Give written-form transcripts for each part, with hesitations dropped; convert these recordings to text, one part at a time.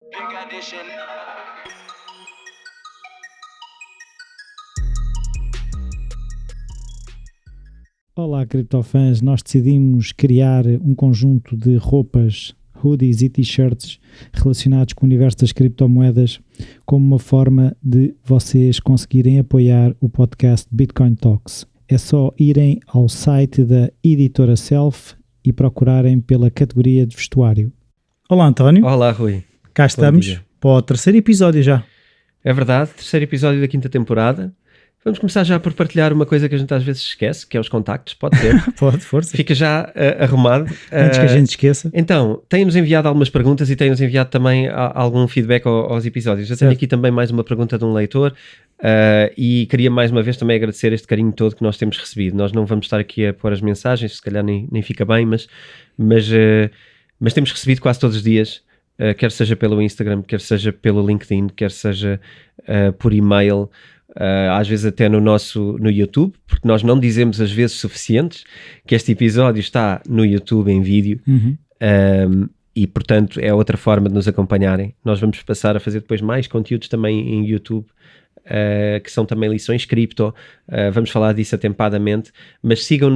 Big addition. Olá, criptofãs, nós decidimos criar um conjunto de roupas, hoodies e t-shirts relacionados com o universo das criptomoedas como uma forma de vocês conseguirem apoiar o podcast Bitcoin Talks. É só irem ao site da editora Self e procurarem pela categoria de vestuário. Olá, António. Olá, Rui. Cá estamos para o terceiro episódio já. É verdade, terceiro episódio da quinta temporada. Vamos começar já por partilhar uma coisa que a gente às vezes esquece, que é os contactos, pode ser? Pode, força. Fica já arrumado. Antes que a gente esqueça. Então, tem-nos enviado algumas perguntas e tem-nos enviado também algum feedback aos episódios. Eu tenho aqui também mais uma pergunta de um leitor e queria mais uma vez também agradecer este carinho todo que nós temos recebido. Nós não vamos estar aqui a pôr as mensagens, se calhar nem fica bem, mas temos recebido quase todos os dias, quer seja pelo Instagram, quer seja pelo LinkedIn, quer seja por e-mail, às vezes até no YouTube, porque nós não dizemos às vezes suficientes que este episódio está no YouTube em vídeo. E portanto é outra forma de nos acompanharem. Nós vamos passar a fazer depois mais conteúdos também em YouTube, que são também lições cripto. Vamos falar disso atempadamente, mas sigam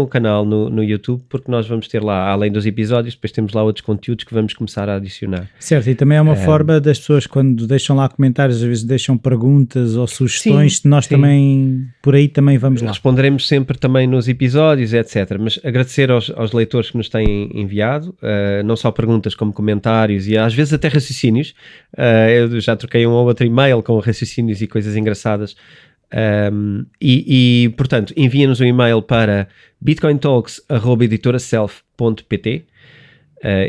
o canal no YouTube, porque nós vamos ter lá, além dos episódios, depois temos lá outros conteúdos que vamos começar a adicionar. Certo, e também é uma forma das pessoas, quando deixam lá comentários, às vezes deixam perguntas ou sugestões, nós também, por aí também vamos lá. Responderemos sempre também nos episódios, etc. Mas agradecer aos leitores que nos têm enviado, não só perguntas como comentários e às vezes até raciocínios. Eu já troquei um ou outro e-mail com raciocínios e coisas engraçadas. Portanto, enviem-nos um e-mail para bitcointalks@editoraself.pt.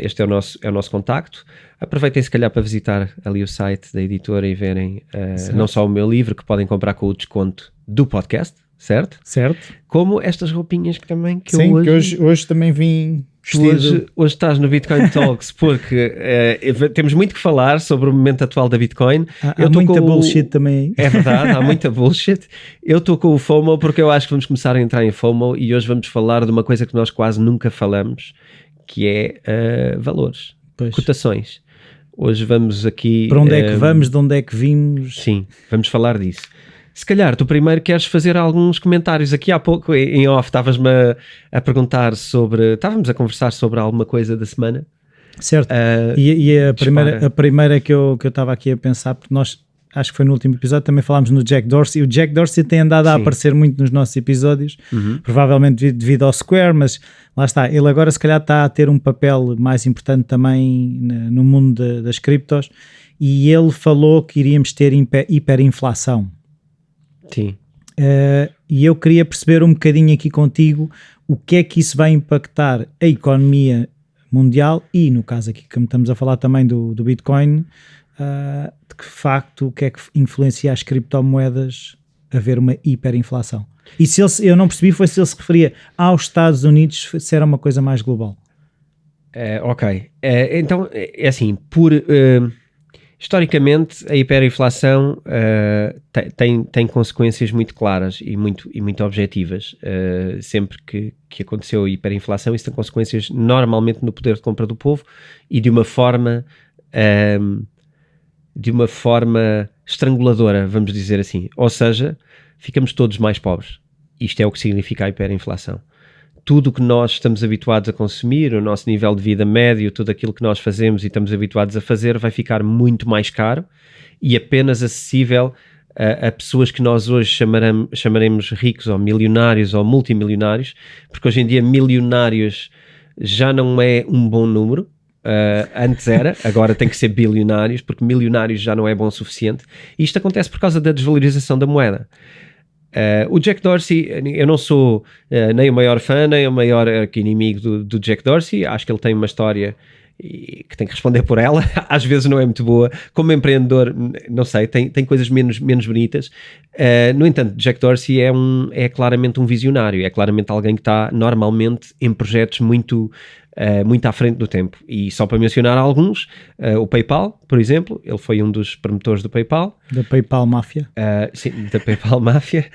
Este é o nosso contacto. Aproveitem se calhar para visitar ali o site da editora e verem não só o meu livro, que podem comprar com o desconto do podcast, certo? Certo. Como estas roupinhas que também que sim, que hoje também vim vestido. Hoje estás no Bitcoin Talks porque temos muito que falar sobre o momento atual da Bitcoin. Há muita bullshit também. É verdade, há muita bullshit. Eu estou com o FOMO porque eu acho que vamos começar a entrar em FOMO e hoje vamos falar de uma coisa que nós quase nunca falamos, que é valores, cotações. Hoje vamos aqui... Para onde é que vamos, de onde é que vimos? Sim, vamos falar disso. Se calhar tu primeiro queres fazer alguns comentários. Aqui há pouco em off estavas-me a perguntar sobre... Estávamos a conversar sobre alguma coisa da semana. Certo, e a primeira que eu estava aqui a pensar, porque nós, acho que foi no último episódio, também falámos no Jack Dorsey. O Jack Dorsey tem andado a aparecer muito nos nossos episódios, provavelmente devido ao Square, mas lá está, ele agora se calhar está a ter um papel mais importante também no mundo das criptos, e ele falou que iríamos ter hiperinflação. Sim. E eu queria perceber um bocadinho aqui contigo o que é que isso vai impactar a economia mundial e, no caso aqui, como estamos a falar também do Bitcoin, de que facto o que é que influencia as criptomoedas a haver uma hiperinflação. E eu não percebi foi se ele se referia aos Estados Unidos, se era uma coisa mais global. Ok. Então, é assim, historicamente a hiperinflação tem consequências muito claras e muito objetivas. Sempre que aconteceu a hiperinflação, isso tem consequências normalmente no poder de compra do povo e de uma forma estranguladora, vamos dizer assim. Ou seja, ficamos todos mais pobres. Isto é o que significa a hiperinflação. Tudo o que nós estamos habituados a consumir, o nosso nível de vida médio, tudo aquilo que nós fazemos e estamos habituados a fazer vai ficar muito mais caro e apenas acessível a pessoas que nós hoje chamaremos ricos ou milionários ou multimilionários, porque hoje em dia milionários já não é um bom número. Antes era, agora tem que ser bilionários, porque milionários já não é bom o suficiente. E isto acontece por causa da desvalorização da moeda. O Jack Dorsey, eu não sou nem o maior fã, nem o maior inimigo do Jack Dorsey. Acho que ele tem uma história que tem que responder por ela. Às vezes não é muito boa. Como empreendedor, não sei, tem coisas menos bonitas. No entanto, Jack Dorsey é claramente um visionário. É claramente alguém que está normalmente em projetos muito muito à frente do tempo. E só para mencionar alguns, o PayPal, por exemplo, ele foi um dos promotores do PayPal. Da PayPal Máfia. Sim, da PayPal Máfia.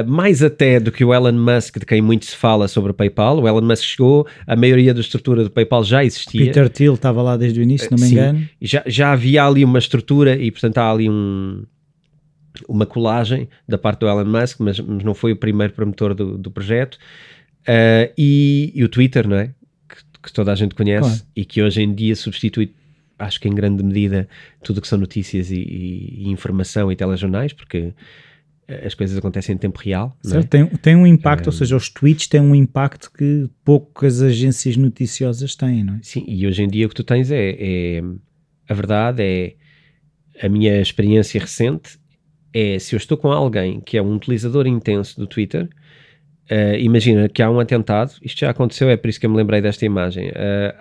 Mais até do que o Elon Musk, de quem muito se fala sobre o PayPal. O Elon Musk chegou, a maioria da estrutura do PayPal já existia. Peter Thiel estava lá desde o início, se não me engano. Já havia ali uma estrutura e, portanto, há ali uma colagem da parte do Elon Musk, mas não foi o primeiro promotor do projeto. E o Twitter, não é? Que toda a gente conhece, e que hoje em dia substitui, acho que em grande medida, tudo o que são notícias e informação e telejornais, porque as coisas acontecem em tempo real. Certo, não é? Tem um impacto, ou seja, os tweets têm um impacto que poucas agências noticiosas têm, não é? Sim, e hoje em dia o que tu tens a verdade é, a minha experiência recente é, se eu estou com alguém que é um utilizador intenso do Twitter, imagina que há um atentado, isto já aconteceu, é por isso que eu me lembrei desta imagem,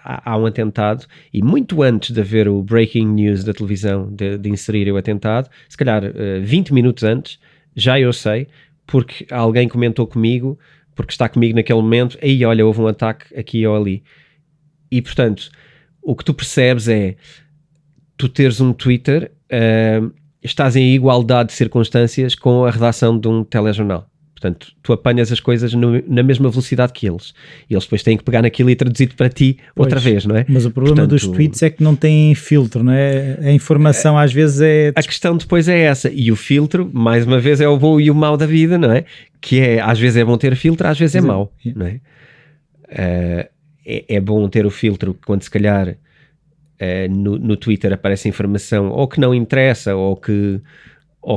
há um atentado, e muito antes de haver o breaking news da televisão, de inserir o atentado, se calhar 20 minutos antes, já eu sei, porque alguém comentou comigo, porque está comigo naquele momento, aí olha, houve um ataque aqui ou ali. E portanto, o que tu percebes é, tu teres um Twitter, estás em igualdade de circunstâncias com a redação de um telejornal. Portanto, tu apanhas as coisas na mesma velocidade que eles. E eles depois têm que pegar naquilo e traduzir para ti outra vez, não é? Mas o problema dos tweets é que não têm filtro, não é? A informação às vezes é... A questão depois é essa. E o filtro, mais uma vez, é o bom e o mau da vida, não é? Que é, às vezes é bom ter filtro, às vezes é mau, não é? É bom ter o filtro quando se calhar no Twitter aparece informação ou que não interessa ou que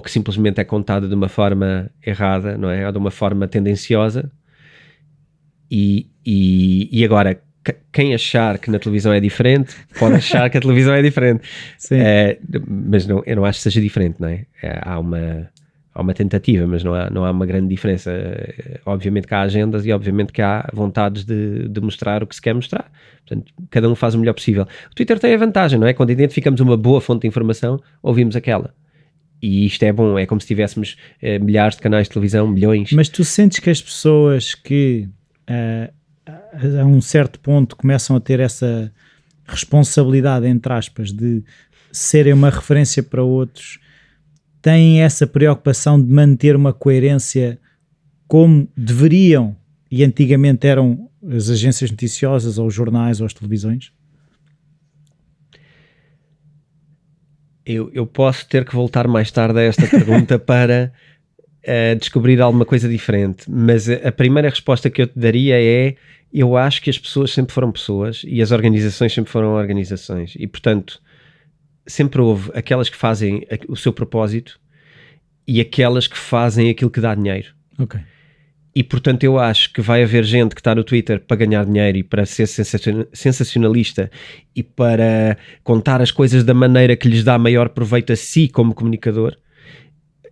simplesmente é contada de uma forma errada, não é? Ou de uma forma tendenciosa. E agora, quem achar que na televisão é diferente, pode achar que a televisão é diferente. Mas não, eu não acho que seja diferente, não é? Há uma tentativa, mas não há uma grande diferença. Obviamente que há agendas e obviamente que há vontades de mostrar o que se quer mostrar. Portanto, cada um faz o melhor possível. O Twitter tem a vantagem, não é? Quando identificamos uma boa fonte de informação, ouvimos aquela. E isto é bom, é como se tivéssemos milhares de canais de televisão, milhões. Mas tu sentes que as pessoas que a um certo ponto começam a ter essa responsabilidade, entre aspas, de serem uma referência para outros, têm essa preocupação de manter uma coerência como deveriam e antigamente eram as agências noticiosas ou os jornais ou as televisões? Eu posso ter que voltar mais tarde a esta pergunta para descobrir alguma coisa diferente, mas a primeira resposta que eu te daria é: eu acho que as pessoas sempre foram pessoas e as organizações sempre foram organizações, e portanto sempre houve aquelas que fazem o seu propósito e aquelas que fazem aquilo que dá dinheiro. Ok. E portanto eu acho que vai haver gente que está no Twitter para ganhar dinheiro e para ser sensacionalista e para contar as coisas da maneira que lhes dá maior proveito a si como comunicador,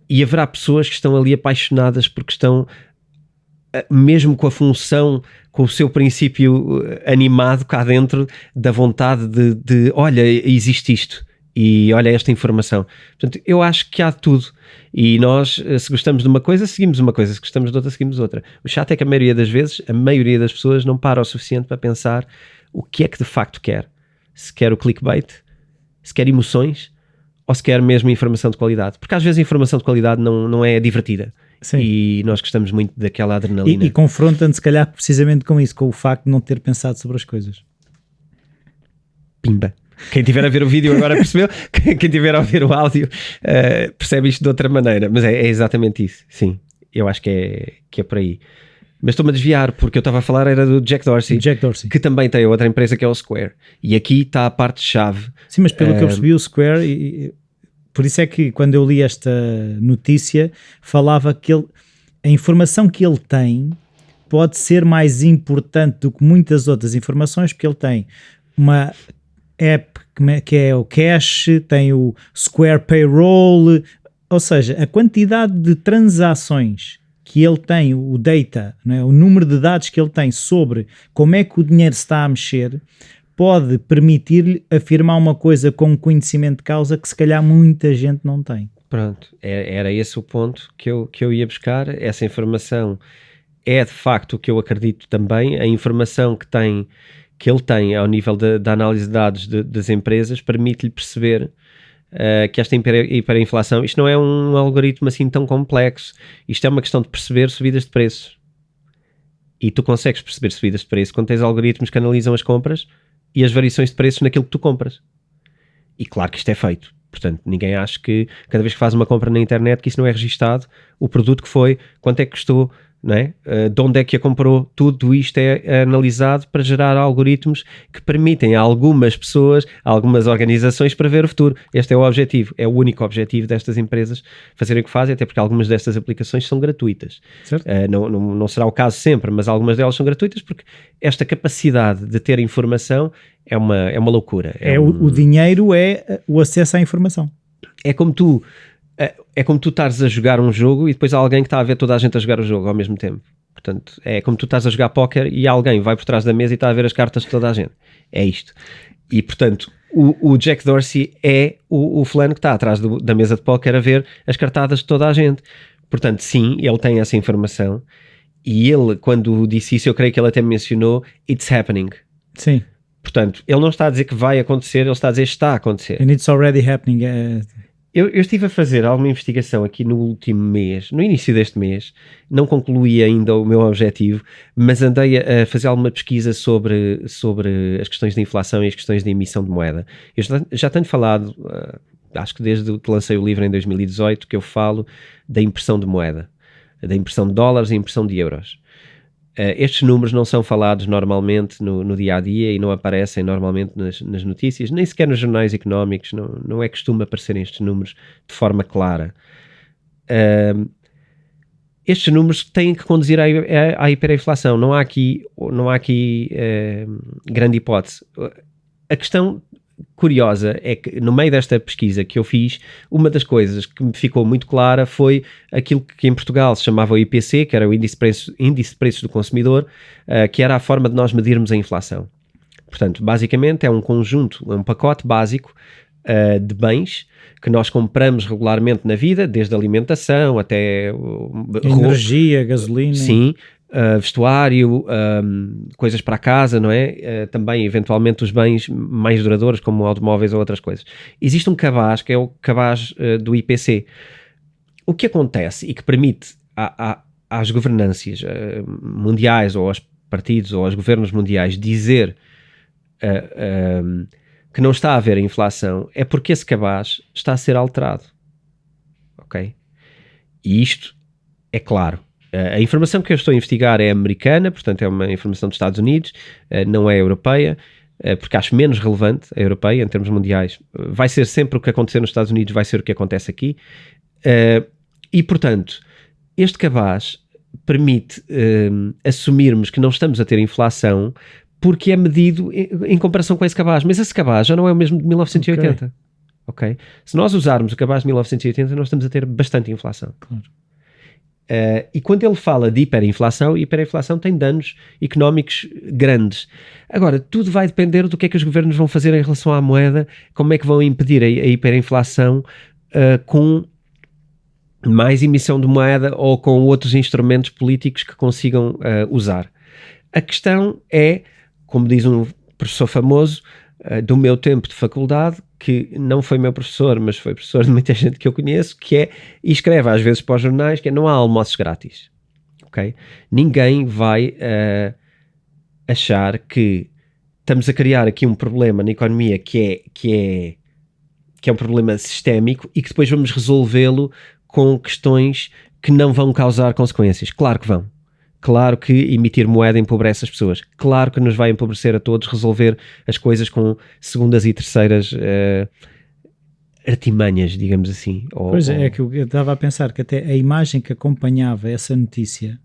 e haverá pessoas que estão ali apaixonadas porque estão, mesmo com a função, com o seu princípio animado cá dentro, da vontade de olha, existe isto e olha esta informação. Portanto, eu acho que há de tudo. E nós, se gostamos de uma coisa, seguimos uma coisa, se gostamos de outra, seguimos outra. O chato é que a maioria das vezes, a maioria das pessoas não para o suficiente para pensar o que é que de facto quer. Se quer o clickbait, se quer emoções, ou se quer mesmo informação de qualidade. Porque às vezes a informação de qualidade não é divertida. Sim. E nós gostamos muito daquela adrenalina. E confronta-nos, se calhar, precisamente com isso, com o facto de não ter pensado sobre as coisas. Pimba. Quem tiver a ver o vídeo agora percebeu, quem tiver a ouvir o áudio percebe isto de outra maneira, mas é exatamente isso, sim, eu acho que é por aí. Mas estou-me a desviar, porque eu estava a falar era do Jack Dorsey, que também tem outra empresa que é o Square, e aqui está a parte-chave. Sim, mas pelo que eu percebi, o Square, por isso é que quando eu li esta notícia, falava que a informação que ele tem pode ser mais importante do que muitas outras informações, porque ele tem uma app que é o Cash, tem o Square Payroll, ou seja, a quantidade de transações que ele tem, o data, não é? O número de dados que ele tem sobre como é que o dinheiro se está a mexer, pode permitir-lhe afirmar uma coisa com conhecimento de causa que se calhar muita gente não tem. Pronto, era esse o ponto que eu ia buscar. Essa informação é de facto o que eu acredito também, a informação que tem que ele tem ao nível da análise de dados das empresas permite-lhe perceber que esta hiperinflação, isto não é um algoritmo assim tão complexo, isto é uma questão de perceber subidas de preços. E tu consegues perceber subidas de preço quando tens algoritmos que analisam as compras e as variações de preços naquilo que tu compras. E claro que isto é feito. Portanto, ninguém acha que cada vez que faz uma compra na internet que isso não é registado, o produto que foi, quanto é que custou, não é? De onde é que a comprou, tudo isto é analisado para gerar algoritmos que permitem a algumas pessoas, a algumas organizações prever o futuro. Este é o objetivo, é o único objetivo destas empresas fazerem o que fazem, até porque algumas destas aplicações são gratuitas. Não será o caso sempre, mas algumas delas são gratuitas porque esta capacidade de ter informação é uma loucura. O dinheiro é o acesso à informação. É como tu estares a jogar um jogo e depois há alguém que está a ver toda a gente a jogar o jogo ao mesmo tempo. Portanto, é como tu estás a jogar póquer e alguém vai por trás da mesa e está a ver as cartas de toda a gente. É isto. E, portanto, o Jack Dorsey é o fulano que está atrás da mesa de póquer a ver as cartadas de toda a gente. Portanto, sim, ele tem essa informação e ele, quando disse isso, eu creio que ele até mencionou "It's happening". Sim. Portanto, ele não está a dizer que vai acontecer, ele está a dizer que está a acontecer. And it's already happening. Eu estive a fazer alguma investigação aqui no último mês, no início deste mês, não concluí ainda o meu objetivo, mas andei a fazer alguma pesquisa sobre as questões de inflação e as questões de emissão de moeda. Eu já tenho falado, acho que desde que lancei o livro em 2018, que eu falo da impressão de moeda, da impressão de dólares e impressão de euros. Estes números não são falados normalmente no dia-a-dia e não aparecem normalmente nas notícias, nem sequer nos jornais económicos, não é costume aparecerem estes números de forma clara. Estes números têm que conduzir à hiperinflação, não há aqui grande hipótese. A questão curiosa é que no meio desta pesquisa que eu fiz, uma das coisas que me ficou muito clara foi aquilo que em Portugal se chamava o IPC, que era o Índice de Preços do Consumidor, que era a forma de nós medirmos a inflação. Portanto, basicamente é um pacote básico de bens que nós compramos regularmente na vida, desde alimentação até energia, gasolina. Sim. Vestuário, coisas para a casa, não é? Também, eventualmente, os bens mais duradouros, como automóveis ou outras coisas. Existe um cabaz, que é o cabaz do IPC. O que acontece e que permite às governâncias mundiais, ou aos partidos, ou aos governos mundiais, dizer que não está a haver inflação, é porque esse cabaz está a ser alterado. Ok? E isto é claro. A informação que eu estou a investigar é americana, portanto é uma informação dos Estados Unidos, não é europeia, porque acho menos relevante a europeia em termos mundiais. Vai ser sempre o que acontecer nos Estados Unidos, vai ser o que acontece aqui. E, portanto, este cabaz permite assumirmos que não estamos a ter inflação porque é medido em comparação com esse cabaz. Mas esse cabaz já não é o mesmo de 1980. Okay? Se nós usarmos o cabaz de 1980, nós estamos a ter bastante inflação. Claro. E quando ele fala de hiperinflação tem danos económicos grandes. Agora, tudo vai depender do que é que os governos vão fazer em relação à moeda, como é que vão impedir a hiperinflação com mais emissão de moeda ou com outros instrumentos políticos que consigam usar. A questão é, como diz um professor famoso do meu tempo de faculdade, que não foi meu professor, mas foi professor de muita gente que eu conheço, e escreve às vezes para os jornais, não há almoços grátis. Okay? Ninguém vai achar que estamos a criar aqui um problema na economia que é um problema sistémico e que depois vamos resolvê-lo com questões que não vão causar consequências. Claro que vão. Claro que emitir moeda empobrece as pessoas. Claro que nos vai empobrecer a todos resolver as coisas com segundas e terceiras artimanhas, digamos assim. É que eu estava a pensar que até a imagem que acompanhava essa notícia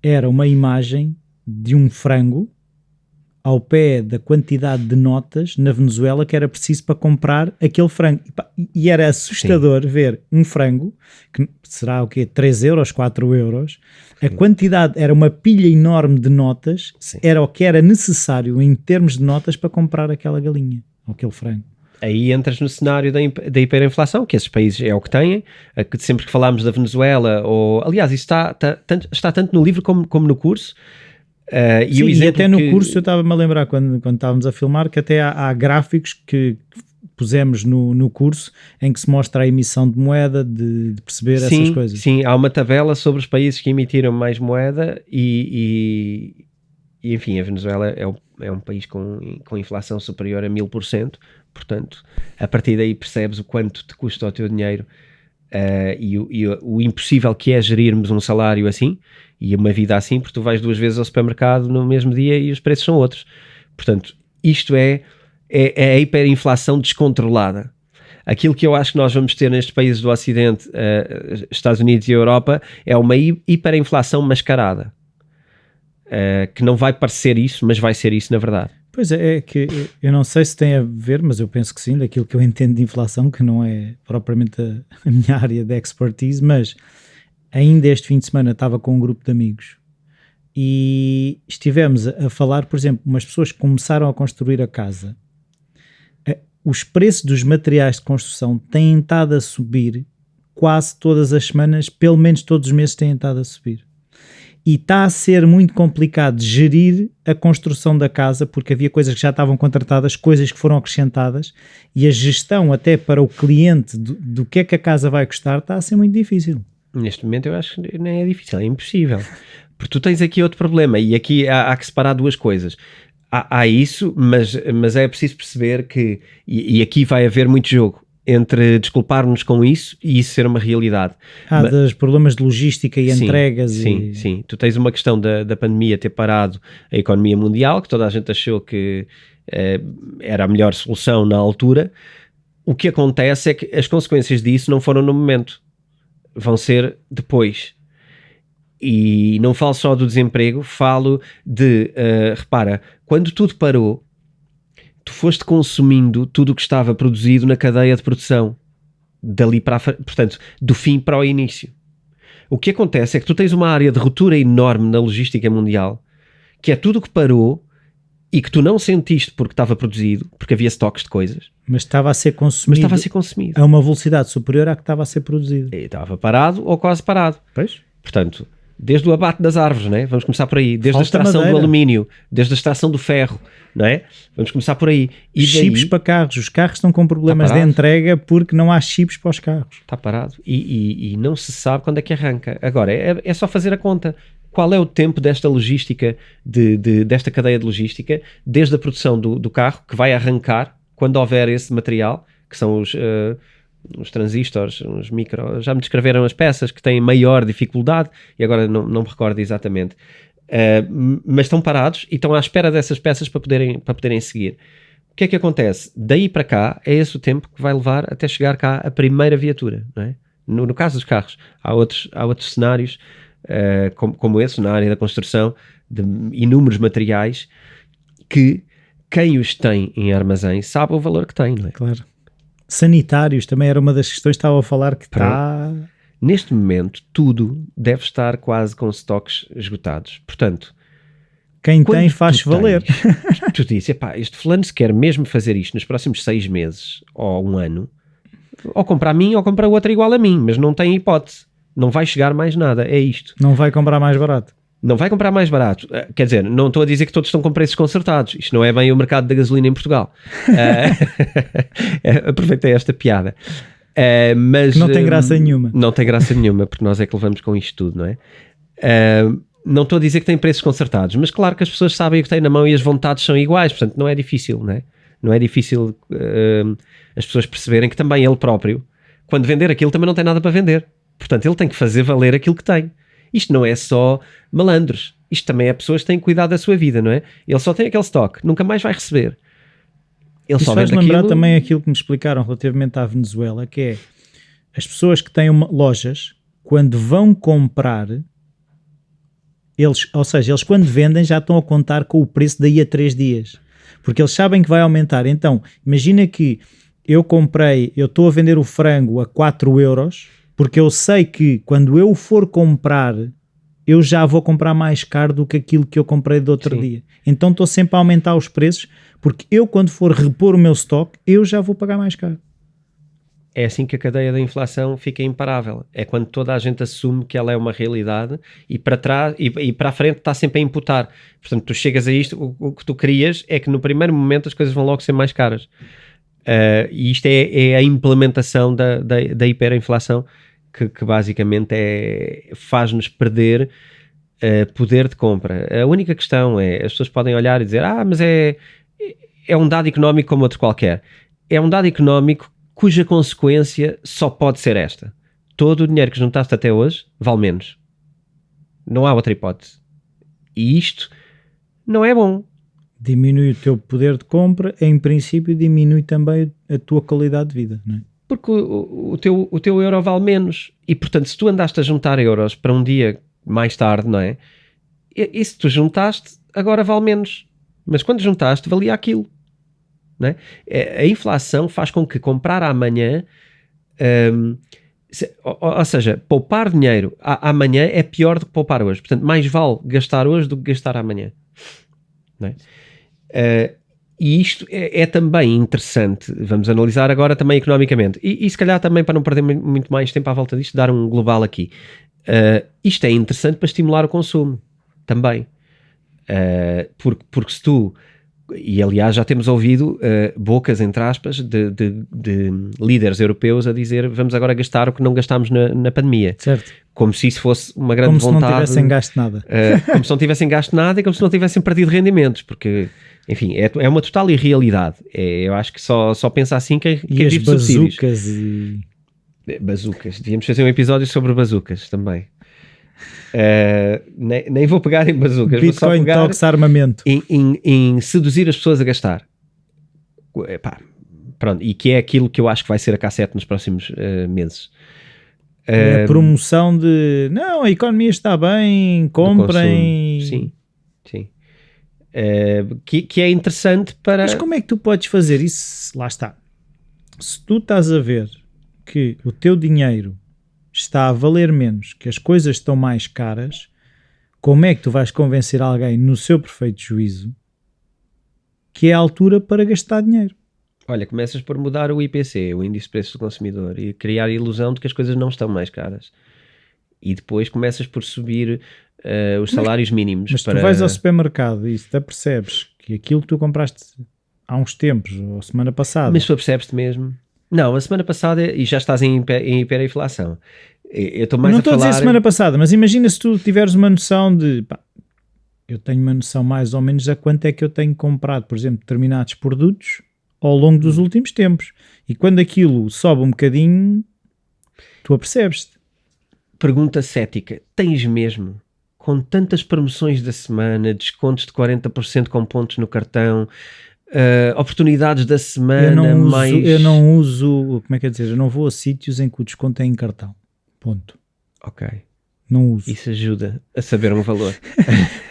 era uma imagem de um frango ao pé da quantidade de notas na Venezuela que era preciso para comprar aquele frango. E era assustador ver um frango, que será o quê? 3 euros, 4 euros. A quantidade era uma pilha enorme de notas, era o que era necessário em termos de notas para comprar aquela galinha, ou aquele frango. Aí entras no cenário da hiperinflação, que esses países é o que têm, que sempre que falámos da Venezuela, aliás, isso está tanto no livro como no curso. Sim, e até no curso eu estava-me a lembrar, quando estávamos a filmar, que até há gráficos que pusemos no curso em que se mostra a emissão de moeda, de perceber essas coisas. Sim, há uma tabela sobre os países que emitiram mais moeda e enfim, a Venezuela é um país com inflação superior a 1000%, portanto, a partir daí percebes o quanto te custa o teu dinheiro e o impossível que é gerirmos um salário assim e uma vida assim, porque tu vais 2 vezes ao supermercado no mesmo dia e os preços são outros. Portanto, isto é a hiperinflação descontrolada. Aquilo que eu acho que nós vamos ter nestes países do Ocidente, Estados Unidos e Europa, é uma hiperinflação mascarada. Que não vai parecer isso, mas vai ser isso na verdade. Pois é que eu não sei se tem a ver, mas eu penso que sim, daquilo que eu entendo de inflação, que não é propriamente a minha área de expertise, mas ainda este fim de semana estava com um grupo de amigos e estivemos a falar, por exemplo, umas pessoas que começaram a construir a casa. Os preços dos materiais de construção têm estado a subir quase todas as semanas, pelo menos todos os meses têm estado a subir. E está a ser muito complicado gerir a construção da casa, porque havia coisas que já estavam contratadas, coisas que foram acrescentadas, e a gestão até para o cliente do que é que a casa vai custar está a ser muito difícil. Neste momento eu acho que nem é difícil, é impossível. Porque tu tens aqui outro problema, e aqui há que separar 2 coisas. Há isso, mas é preciso perceber que, e aqui vai haver muito jogo, entre desculpar-nos com isso e isso ser uma realidade. Dos problemas de logística e entregas. Sim. Tu tens uma questão da pandemia ter parado a economia mundial, que toda a gente achou que era a melhor solução na altura. O que acontece é que as consequências disso não foram no momento, vão ser depois. E não falo só do desemprego, falo de, repara, quando tudo parou, tu foste consumindo tudo o que estava produzido na cadeia de produção, dali para portanto, do fim para o início. O que acontece é que tu tens uma área de ruptura enorme na logística mundial, que é tudo o que parou e que tu não sentiste porque estava produzido, porque havia estoques de coisas. Mas estava a ser consumido. A uma velocidade superior à que estava a ser produzido. E estava parado ou quase parado. Pois. Portanto, desde o abate das árvores, né? Vamos começar por aí, desde a extração do alumínio, desde a extração do ferro, não é? Vamos começar por aí. E chips para carros, os carros estão com problemas de entrega porque não há chips para os carros. Está parado e não se sabe quando é que arranca. Agora, é só fazer a conta. Qual é o tempo desta logística, desta cadeia de logística, desde a produção do carro, que vai arrancar quando houver esse material, que são os transistores, os micro, já me descreveram as peças que têm maior dificuldade e agora não me recordo exatamente, mas estão parados e estão à espera dessas peças para poderem seguir. O que é que acontece? Daí para cá é esse o tempo que vai levar até chegar cá a primeira viatura, não é? No caso dos carros, há outros cenários como esse, na área da construção, de inúmeros materiais que quem os tem em armazém sabe o valor que tem, não é? Claro. Sanitários também era uma das questões que estava a falar que está... Neste momento, tudo deve estar quase com estoques esgotados. Portanto, quem tem faz valer. Tu dizes, este fulano se quer mesmo fazer isto nos próximos 6 meses ou 1 ano, ou compra a mim ou compra outra igual a mim, mas não tem hipótese. Não vai chegar mais nada, é isto. Não vai comprar mais barato. Não vai comprar mais barato. Quer dizer, não estou a dizer que todos estão com preços concertados. Isto não é bem o mercado da gasolina em Portugal. Aproveitei esta piada. Mas não tem graça nenhuma. Não tem graça nenhuma, porque nós é que levamos com isto tudo, não é? Não estou a dizer que tem preços concertados, mas claro que as pessoas sabem o que têm na mão e as vontades são iguais, portanto não é difícil, não é? Não é difícil as pessoas perceberem que também ele próprio, quando vender aquilo, também não tem nada para vender. Portanto, ele tem que fazer valer aquilo que tem. Isto não é só malandros. Isto também é pessoas que têm cuidado da sua vida, não é? Ele só tem aquele estoque, nunca mais vai receber. Ele só faz lembrar também aquilo que me explicaram relativamente à Venezuela, que é as pessoas que têm lojas, quando vão comprar, eles quando vendem já estão a contar com o preço daí a 3 dias. Porque eles sabem que vai aumentar. Então, imagina que eu estou a vender o frango a 4 euros, porque eu sei que quando eu for comprar, eu já vou comprar mais caro do que aquilo que eu comprei do outro dia. Então estou sempre a aumentar os preços, porque eu quando for repor o meu estoque, eu já vou pagar mais caro. é assim que a cadeia da inflação fica imparável. É quando toda a gente assume que ela é uma realidade e para trás e para a frente está sempre a imputar. Portanto, tu chegas a isto, o que tu querias é que no primeiro momento as coisas vão logo ser mais caras. E isto é a implementação da hiperinflação que basicamente faz-nos perder poder de compra. A única questão é, as pessoas podem olhar e dizer, mas é um dado económico como outro qualquer. É um dado económico cuja consequência só pode ser esta. Todo o dinheiro que juntaste até hoje vale menos. Não há outra hipótese. E isto não é bom. Diminui o teu poder de compra, em princípio diminui também a tua qualidade de vida, não é? Porque o teu euro vale menos. E, portanto, se tu andaste a juntar euros para um dia mais tarde, não é? E se tu juntaste, agora vale menos. Mas quando juntaste, valia aquilo. Não é? A inflação faz com que comprar amanhã, ou seja, poupar dinheiro amanhã é pior do que poupar hoje. Portanto, mais vale gastar hoje do que gastar amanhã. Não é? E isto é também interessante. Vamos analisar agora também economicamente. E se calhar também, para não perder muito mais tempo à volta disto, dar um global aqui. Isto é interessante para estimular o consumo também. Porque se tu... E aliás já temos ouvido bocas, entre aspas, de líderes europeus a dizer vamos agora gastar o que não gastámos na pandemia. Certo. Como se isso fosse uma grande vontade. Como se não tivessem gasto nada. Como se não tivessem gasto nada e como se não tivessem perdido rendimentos, porque, enfim, é uma total irrealidade. Eu acho que só pensa assim quem vive de subsídios. Bazucas. Devíamos fazer um episódio sobre bazucas também. Nem vou pegar em bazucas, Bitcoin, vou só pegar talks, armamento. em seduzir as pessoas a gastar. Pronto, e que é aquilo que eu acho que vai ser a cassete nos próximos meses. A promoção de não, a economia está bem, comprem. Sim. Que é interessante para... Mas como é que tu podes fazer isso? Lá está. Se tu estás a ver que o teu dinheiro está a valer menos, que as coisas estão mais caras, como é que tu vais convencer alguém no seu perfeito juízo que é a altura para gastar dinheiro? Olha, começas por mudar o IPC, o Índice de Preços do Consumidor, e criar a ilusão de que as coisas não estão mais caras. E depois começas por subir os salários mínimos. Mas tu vais ao supermercado e te apercebes que aquilo que tu compraste há uns tempos, ou semana passada... Mas tu apercebes-te mesmo? Não, a semana passada e já estás em hiperinflação. Eu estou mais não a falar... estou a dizer semana passada, mas imagina se tu tiveres uma noção de... eu tenho uma noção mais ou menos a quanto é que eu tenho comprado, por exemplo, determinados produtos ao longo dos últimos tempos. E quando aquilo sobe um bocadinho, tu apercebes-te. Pergunta cética. Tens mesmo? Com tantas promoções da semana, descontos de 40% com pontos no cartão... oportunidades da semana, eu não uso, como é que é dizer, eu não vou a sítios em que o desconto é em cartão, ponto. Ok. Não uso. Isso ajuda a saber um valor.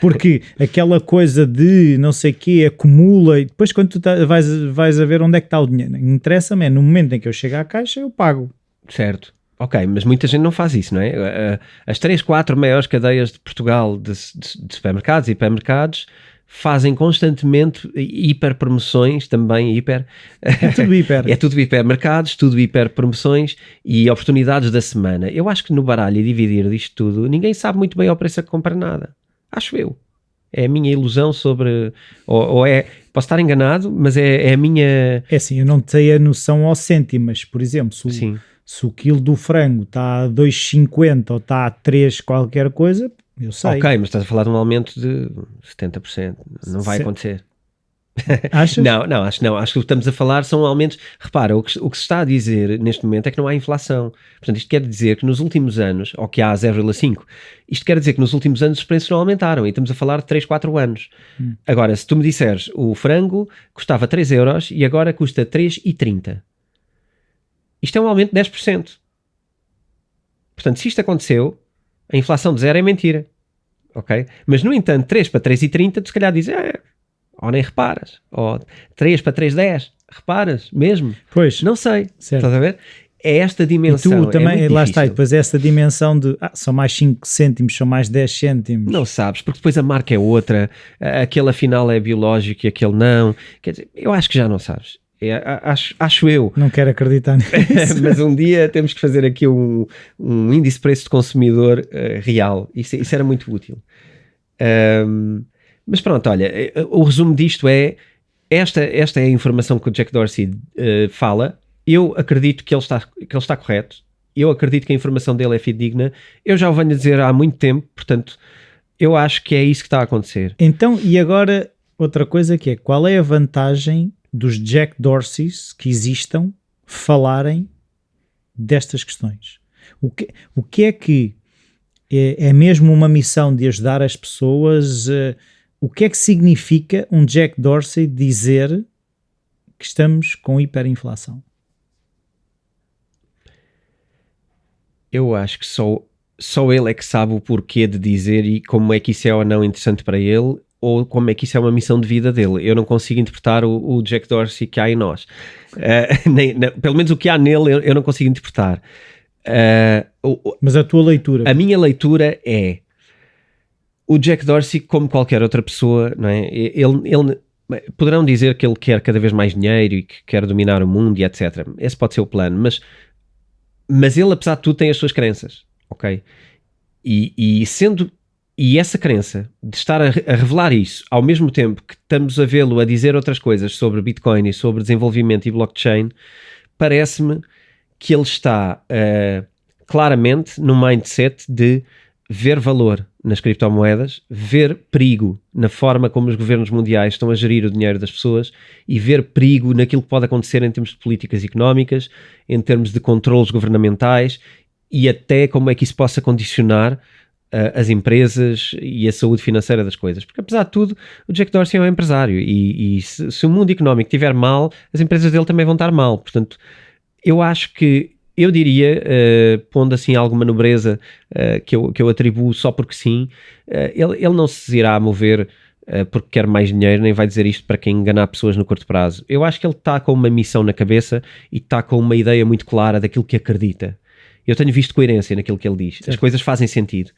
Porque aquela coisa de não sei o quê, acumula, e depois quando tu vais a ver onde é que está o dinheiro, interessa-me, no momento em que eu chego à caixa eu pago. Certo. Ok, mas muita gente não faz isso, não é? As 3, 4 maiores cadeias de Portugal de supermercados e hipermercados fazem constantemente hiper promoções, também hiper. É tudo hiper. É tudo hipermercados, tudo hiper promoções e oportunidades da semana. Eu acho que no baralho e dividir disto tudo, ninguém sabe muito bem ao preço a que compra nada. Acho eu. É a minha ilusão sobre... Ou é... Posso estar enganado, mas é a minha... É assim, eu não tenho a noção ao cêntimo, mas, por exemplo, se o quilo do frango está a 2,50 ou está a 3 qualquer coisa... Eu sei. Ok, mas estás a falar de um aumento de 70%. Não vai acontecer. Achas? Não, acho que não. Acho que o que estamos a falar são aumentos... Repara, o que se está a dizer neste momento é que não há inflação. Portanto, isto quer dizer que nos últimos anos, ou que há 0,5, isto quer dizer que nos últimos anos os preços não aumentaram. E estamos a falar de 3, 4 anos. Agora, se tu me disseres, o frango custava 3 euros e agora custa 3,30. Isto é um aumento de 10%. Portanto, se isto aconteceu... A inflação de 0 é mentira, ok? Mas, no entanto, 3 para 3,30, tu se calhar dizes, ou nem reparas, ou 3 para 3,10, reparas mesmo? Pois. Não sei, certo. Estás a ver? É esta dimensão. E tu também, é lá está, e depois essa dimensão de, são mais 5 cêntimos, são mais 10 cêntimos. Não sabes, porque depois a marca é outra, aquele afinal é biológico e aquele não. Quer dizer, eu acho que já não sabes. Acho eu. Não quero acreditar nisso. Mas um dia temos que fazer aqui um índice de preço de consumidor real. Isso era muito útil. Mas pronto, olha, o resumo disto é esta é a informação que o Jack Dorsey fala. Eu acredito que ele está correto. Eu acredito que a informação dele é fidedigna. Eu já o venho a dizer há muito tempo, portanto, eu acho que é isso que está a acontecer. Então, e agora, outra coisa que é, qual é a vantagem dos Jack Dorseys que existam falarem destas questões? O que é que é mesmo uma missão de ajudar as pessoas? O que é que significa um Jack Dorsey dizer que estamos com hiperinflação? Eu acho que só ele é que sabe o porquê de dizer e como é que isso é ou não interessante para ele, ou como é que isso é uma missão de vida dele. Eu não consigo interpretar o Jack Dorsey que há em nós. Pelo menos o que há nele eu não consigo interpretar. Mas a tua leitura? A minha leitura é o Jack Dorsey, como qualquer outra pessoa, não é? Ele poderão dizer que ele quer cada vez mais dinheiro e que quer dominar o mundo e etc. Esse pode ser o plano, mas ele, apesar de tudo, tem as suas crenças, ok? E essa crença de estar a revelar isso, ao mesmo tempo que estamos a vê-lo a dizer outras coisas sobre Bitcoin e sobre desenvolvimento e blockchain, parece-me que ele está claramente no mindset de ver valor nas criptomoedas, ver perigo na forma como os governos mundiais estão a gerir o dinheiro das pessoas e ver perigo naquilo que pode acontecer em termos de políticas económicas, em termos de controlos governamentais e até como é que isso possa condicionar as empresas e a saúde financeira das coisas. Porque apesar de tudo, o Jack Dorsey é um empresário e se o mundo económico estiver mal, as empresas dele também vão estar mal. Portanto, eu acho que eu diria, pondo assim alguma nobreza que eu atribuo só porque sim, ele não se irá mover porque quer mais dinheiro, nem vai dizer isto para quem enganar pessoas no curto prazo. Eu acho que ele está com uma missão na cabeça e está com uma ideia muito clara daquilo que acredita. Eu tenho visto coerência naquilo que ele diz. Certo. As coisas fazem sentido.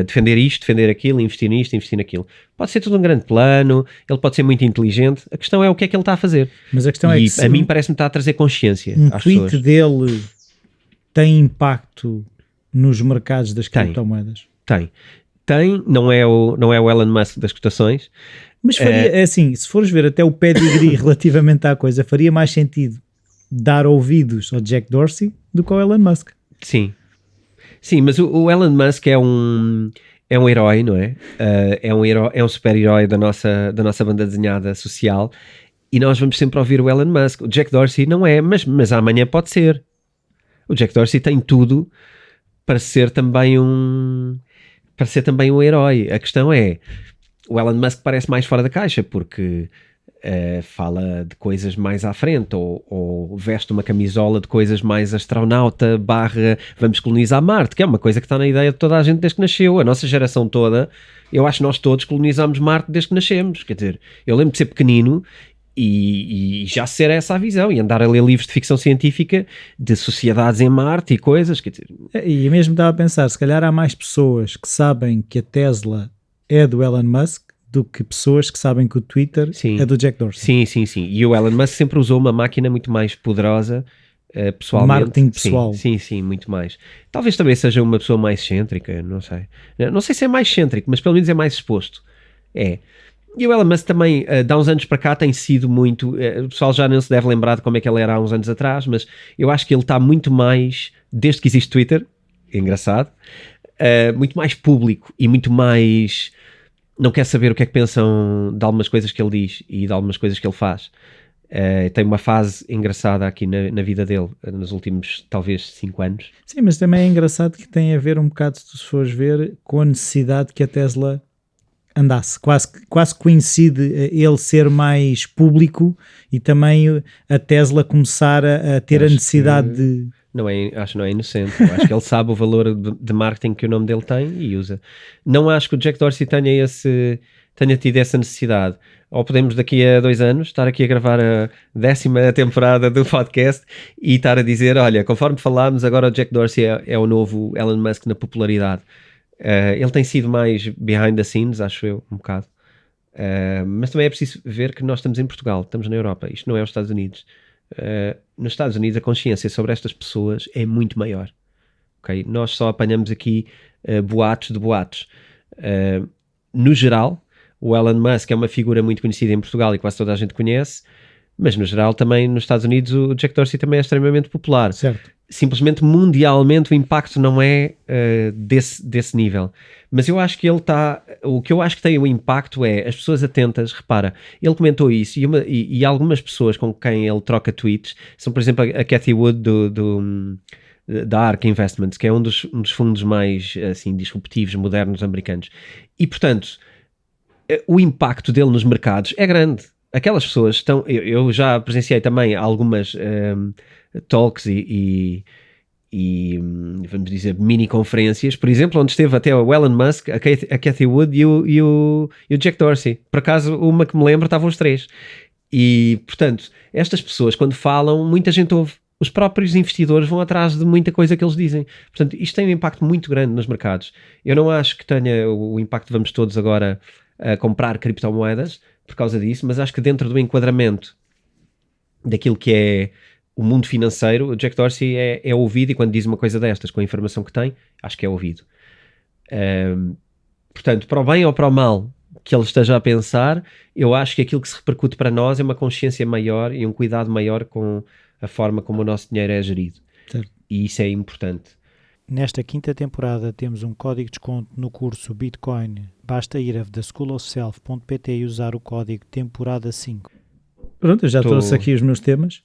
Defender isto, defender aquilo, investir nisto, investir naquilo. Pode ser tudo um grande plano, ele pode ser muito inteligente. A questão é o que é que ele está a fazer. Mas a questão é que a mim parece-me estar a trazer consciência às tweet pessoas. Dele tem impacto nos mercados das criptomoedas? Tem. Não é o Elon Musk das cotações. Mas faria, assim, se fores ver até o pedigree relativamente à coisa, faria mais sentido dar ouvidos ao Jack Dorsey do que ao Elon Musk. Sim, mas o Elon Musk é um herói, não é? É um super-herói da nossa banda desenhada social e nós vamos sempre ouvir o Elon Musk. O Jack Dorsey não é, mas amanhã pode ser. O Jack Dorsey tem tudo para ser também um herói. A questão é, o Elon Musk parece mais fora da caixa porque fala de coisas mais à frente ou veste uma camisola de coisas mais astronauta / vamos colonizar Marte, que é uma coisa que está na ideia de toda a gente desde que nasceu. A nossa geração toda, eu acho que nós todos colonizamos Marte desde que nascemos. Quer dizer, eu lembro de ser pequenino e já ser essa a visão e andar a ler livros de ficção científica de sociedades em Marte e coisas, quer dizer. E mesmo estava a pensar, se calhar há mais pessoas que sabem que a Tesla é do Elon Musk do que pessoas que sabem que o Twitter é do Jack Dorsey. Sim. E o Elon Musk sempre usou uma máquina muito mais poderosa pessoalmente. Marketing pessoal. Sim, muito mais. Talvez também seja uma pessoa mais excêntrica, não sei. Não sei se é mais excêntrico, mas pelo menos é mais exposto. E o Elon Musk também, de há uns anos para cá, tem sido muito... o pessoal já não se deve lembrar de como é que ele era há uns anos atrás, mas eu acho que ele está muito mais, desde que existe Twitter, é engraçado, muito mais público e muito mais... Não quer saber o que é que pensam de algumas coisas que ele diz e de algumas coisas que ele faz. Tem uma fase engraçada aqui na vida dele, nos últimos, talvez, 5 anos. Sim, mas também é engraçado que tem a ver um bocado, se tu fores ver, com a necessidade que a Tesla andasse. Quase coincide ele ser mais público e também a Tesla começar a ter a necessidade de... Acho que não é inocente. Eu acho que ele sabe o valor de marketing que o nome dele tem e usa. Não acho que o Jack Dorsey tenha tido essa necessidade. Ou podemos daqui a 2 anos estar aqui a gravar a 10ª temporada do podcast e estar a dizer, olha, conforme falámos, agora o Jack Dorsey é o novo Elon Musk na popularidade. Ele tem sido mais behind the scenes, acho eu, um bocado. Mas também é preciso ver que nós estamos em Portugal, estamos na Europa, isto não é os Estados Unidos. Nos Estados Unidos a consciência sobre estas pessoas é muito maior. Okay? Nós só apanhamos aqui boatos de boatos. No geral, o Elon Musk é uma figura muito conhecida em Portugal e quase toda a gente conhece, mas no geral também nos Estados Unidos o Jack Dorsey também é extremamente popular. Certo. Simplesmente mundialmente o impacto não é desse nível. Mas eu acho que ele está... O que eu acho que tem o impacto é as pessoas atentas. Repara, ele comentou isso e algumas pessoas com quem ele troca tweets são, por exemplo, a Cathy Wood da ARK Investments, que é um dos fundos mais assim, disruptivos, modernos, americanos. E, portanto, o impacto dele nos mercados é grande. Aquelas pessoas estão... Eu já presenciei também algumas talks e vamos dizer, mini-conferências, por exemplo, onde esteve até o Elon Musk, a Cathy Wood e o Jack Dorsey. Por acaso, uma que me lembro, estavam os três. E, portanto, estas pessoas, quando falam, muita gente ouve. Os próprios investidores vão atrás de muita coisa que eles dizem. Portanto, isto tem um impacto muito grande nos mercados. Eu não acho que tenha o impacto, vamos todos agora a comprar criptomoedas por causa disso, mas acho que dentro do enquadramento daquilo que é o mundo financeiro, o Jack Dorsey é ouvido, e quando diz uma coisa destas, com a informação que tem, acho que é ouvido. Portanto, para o bem ou para o mal que ele esteja a pensar, eu acho que aquilo que se repercute para nós é uma consciência maior e um cuidado maior com a forma como o nosso dinheiro é gerido. Certo. E isso é importante. Nesta quinta temporada temos um código de desconto no curso Bitcoin. Basta ir a theschoolofself.pt e usar o código temporada 5. Pronto, eu já trouxe aqui os meus temas,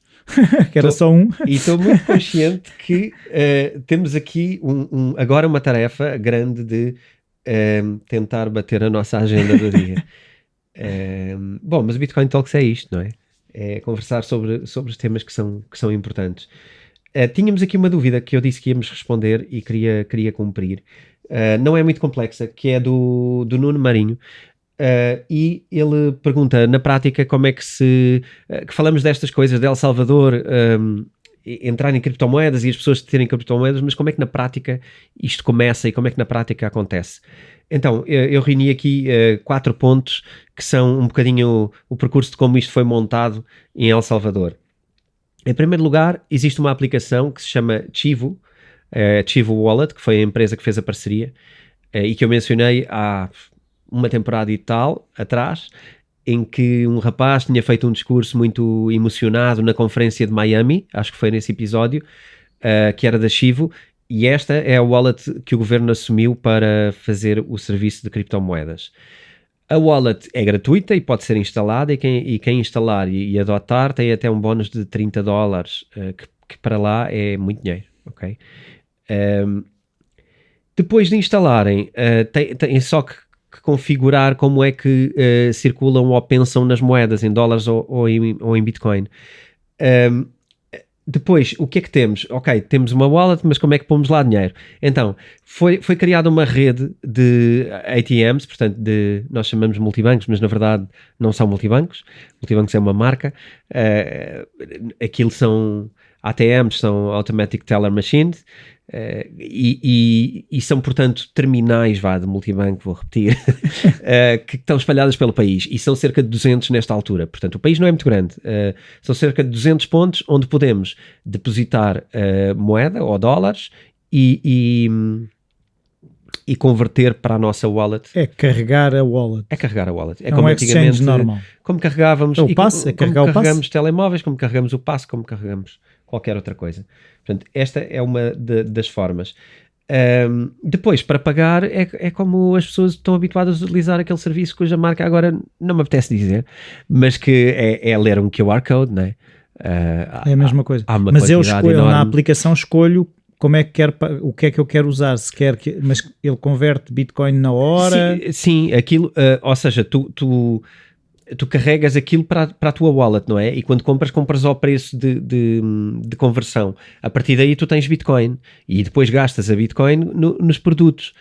que era só um. E estou muito consciente que temos aqui agora uma tarefa grande de tentar bater a nossa agenda do dia. Bom, mas o Bitcoin Talks é isto, não é? É conversar sobre os temas que são importantes. Tínhamos aqui uma dúvida que eu disse que íamos responder e queria cumprir. Não é muito complexa, que é do Nuno Marinho. E ele pergunta, na prática, como é que que falamos destas coisas de El Salvador entrar em criptomoedas e as pessoas terem criptomoedas, mas como é que na prática isto começa e como é que na prática acontece? Então, eu reuni aqui 4 pontos que são um bocadinho o percurso de como isto foi montado em El Salvador. Em primeiro lugar, existe uma aplicação que se chama Chivo, Chivo Wallet, que foi a empresa que fez a parceria e que eu mencionei há uma temporada e tal atrás, em que um rapaz tinha feito um discurso muito emocionado na conferência de Miami, acho que foi nesse episódio, que era da Chivo, e esta é a wallet que o governo assumiu para fazer o serviço de criptomoedas. A wallet é gratuita e pode ser instalada, e quem instalar e adotar tem até um bónus de $30, que para lá é muito dinheiro, ok? Depois de instalarem, tem só que configurar como é que circulam ou pensam nas moedas, em dólares ou em Bitcoin. Depois, o que é que temos? Ok, temos uma wallet, mas como é que pomos lá dinheiro? Então, foi criada uma rede de ATMs, portanto, nós chamamos de multibancos, mas na verdade não são multibancos. Multibancos é uma marca. Aquilo são ATMs, são Automatic Teller Machines, e são, portanto, terminais de multibanco, vou repetir, que estão espalhadas pelo país, e são cerca de 200 nesta altura. Portanto, o país não é muito grande. São cerca de 200 pontos onde podemos depositar moeda ou dólares e converter para a nossa wallet. É carregar a wallet. É não como é exchange normal. Como carregávamos o passe, como carregamos telemóveis, como carregamos o passe, como carregamos qualquer outra coisa. Portanto, esta é uma das formas. Depois, para pagar, é como as pessoas estão habituadas a utilizar aquele serviço cuja marca agora não me apetece dizer, mas que é ler um QR Code, não é? É a mesma coisa. Mas eu na aplicação escolho como é que quero, o que é que eu quero usar, se quer mas ele converte Bitcoin na hora? Sim, aquilo, ou seja, tu carregas aquilo para a tua wallet, não é? E quando compras ao preço de conversão. A partir daí tu tens Bitcoin e depois gastas a Bitcoin nos produtos,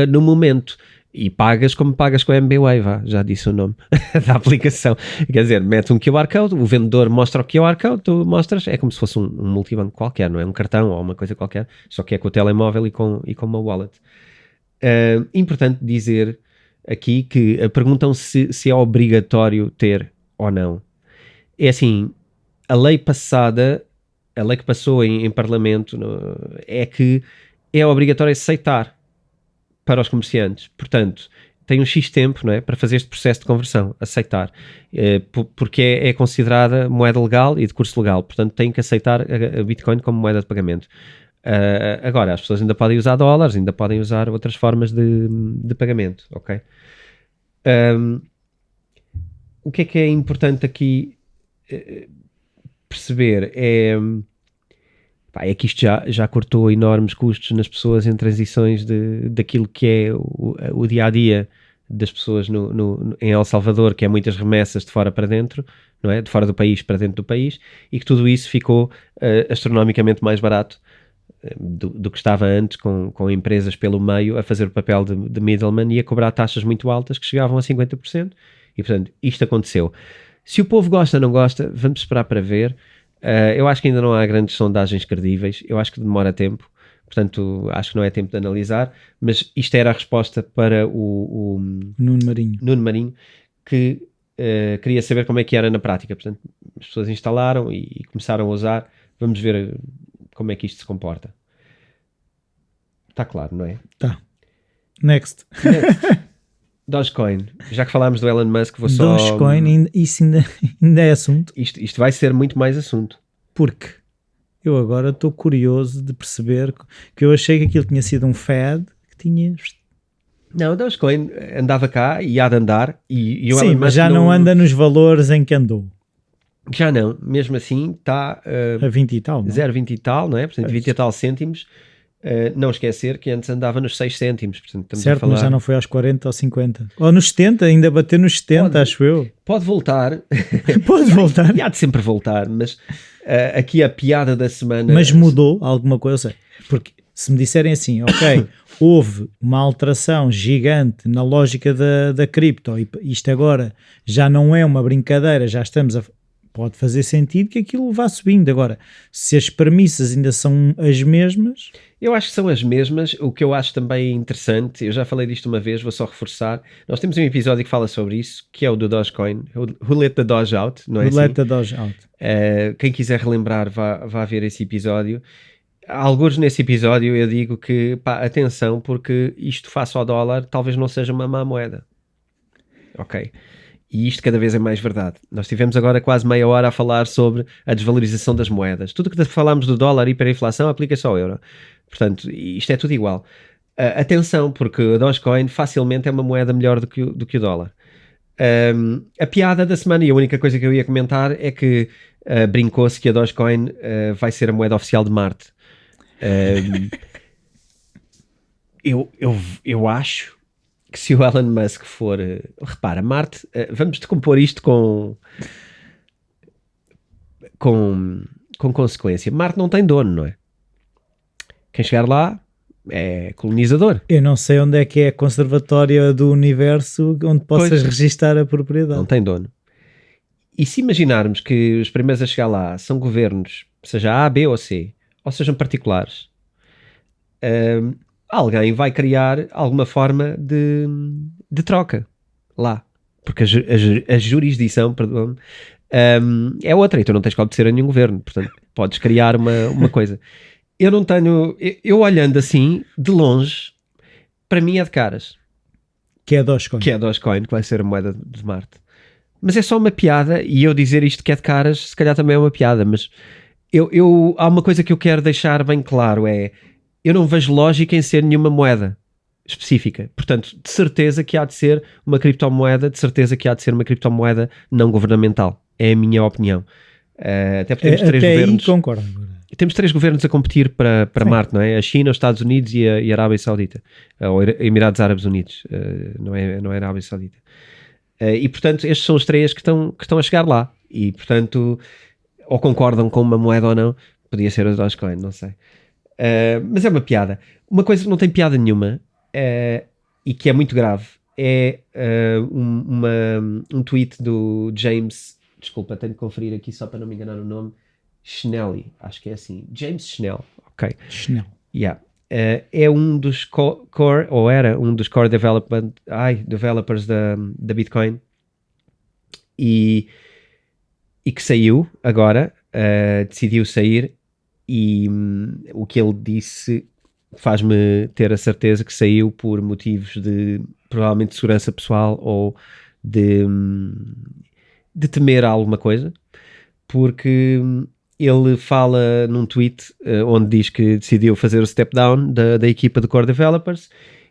no momento. E pagas como pagas com a MBWay, já disse o nome da aplicação. Quer dizer, mete um QR Code, o vendedor mostra o QR Code, tu mostras, é como se fosse um multibanco qualquer, não é? Um cartão ou uma coisa qualquer, só que é com o telemóvel e com uma wallet. Importante dizer aqui que perguntam se é obrigatório ter ou não. É assim, a lei que passou em Parlamento é que é obrigatório aceitar para os comerciantes. Portanto, tem um X tempo, não é, para fazer este processo de conversão, aceitar, porque é considerada moeda legal e de curso legal, portanto tem que aceitar a Bitcoin como moeda de pagamento. Agora, as pessoas ainda podem usar dólares, ainda podem usar outras formas de pagamento, ok? O que é importante aqui perceber é que isto já cortou enormes custos nas pessoas em transições daquilo que é o dia-a-dia das pessoas em El Salvador, que é muitas remessas de fora para dentro, não é? De fora do país para dentro do país, e que tudo isso ficou astronomicamente mais barato do que estava antes, com empresas pelo meio a fazer o papel de middleman e a cobrar taxas muito altas que chegavam a 50%, e portanto isto aconteceu. Se o povo gosta ou não gosta, vamos esperar para ver. Eu acho que ainda não há grandes sondagens credíveis, eu acho que demora tempo, portanto acho que não é tempo de analisar, mas isto era a resposta para o Nuno Marinho, que queria saber como é que era na prática. Portanto, as pessoas instalaram e começaram a usar, vamos ver como é que isto se comporta. Está claro, não é? Tá. Next. Dogecoin, já que falámos do Elon Musk, vou só... Dogecoin, isso ainda é assunto? Isto vai ser muito mais assunto. Porque eu agora estou curioso de perceber que eu achei que aquilo tinha sido um fad, que tinha... Não, o Dogecoin andava cá e há de andar. E o Sim, Elon Musk mas já não anda nos valores em que andou. Já não, mesmo assim está... a 20 e tal, não? 0,20 e tal, não é? Portanto, 20 e tal cêntimos. Não esquecer que antes andava nos 6 cêntimos. Portanto, estamos certo, a falar... mas já não foi aos 40 ou 50. Ou nos 70, ainda bater nos 70, acho eu. Pode voltar. Pode voltar. E há de sempre voltar, mas aqui a piada da semana... Mas mudou alguma coisa? Porque se me disserem assim, ok, houve uma alteração gigante na lógica da cripto, e isto agora já não é uma brincadeira, já estamos a... Pode fazer sentido que aquilo vá subindo. Agora, se as premissas ainda são as mesmas... Eu acho que são as mesmas. O que eu acho também interessante, eu já falei disto uma vez, vou só reforçar. Nós temos um episódio que fala sobre isso, que é o do Dogecoin, Who Let the Doge Out, não é assim? Who Let the Doge Out. Quem quiser relembrar, vá ver esse episódio. Alguns nesse episódio eu digo que, atenção, porque isto face ao dólar talvez não seja uma má moeda. Ok. E isto cada vez é mais verdade. Nós tivemos agora quase meia hora a falar sobre a desvalorização das moedas. Tudo o que falámos do dólar e hiperinflação aplica-se ao euro. Portanto, isto é tudo igual. Atenção, porque a Dogecoin facilmente é uma moeda melhor do que o dólar. A piada da semana, e a única coisa que eu ia comentar, é que brincou-se que a Dogecoin vai ser a moeda oficial de Marte. Eu acho que se o Elon Musk for... repara, Marte... vamos decompor isto com consequência. Marte não tem dono, não é? Quem chegar lá é colonizador. Eu não sei onde é que é a conservatória do universo onde possas registar a propriedade. Não tem dono. E se imaginarmos que os primeiros a chegar lá são governos, seja A, B ou C, ou sejam particulares, alguém vai criar alguma forma de troca lá. Porque a jurisdição, perdão, é outra, e tu não tens que obedecer a nenhum governo. Portanto, podes criar uma coisa. Eu não tenho... Eu olhando assim, de longe, para mim é de caras. Que é a Dogecoin. Que é a Dogecoin, que vai ser a moeda de Marte. Mas é só uma piada, e eu dizer isto que é de caras, se calhar também é uma piada, mas há uma coisa que eu quero deixar bem claro, eu não vejo lógica em ser nenhuma moeda específica. Portanto, de certeza que há de ser uma criptomoeda, de certeza que há de ser uma criptomoeda não governamental. É a minha opinião. Até porque temos três governos... Aí concordo. Temos 3 governos a competir para Marte, não é? A China, os Estados Unidos e a Arábia Saudita. Ou Emirados Árabes Unidos. Não é a Arábia Saudita. E, portanto, estes são os 3 que estão a chegar lá. E, portanto, ou concordam com uma moeda ou não. Podia ser a Dogecoin, não sei. Mas é uma piada. Uma coisa que não tem piada nenhuma e que é muito grave é um tweet do James... Desculpa, tenho de conferir aqui só para não me enganar o nome. Schnelly, acho que é assim. James Schnell, ok. Schnell. Yeah. é um dos core, ou era um dos core developers da Bitcoin, e que saiu agora, decidiu sair, e o que ele disse faz-me ter a certeza que saiu por motivos de, provavelmente, de segurança pessoal ou de temer alguma coisa, porque ele fala num tweet onde diz que decidiu fazer o step down da equipa de core developers,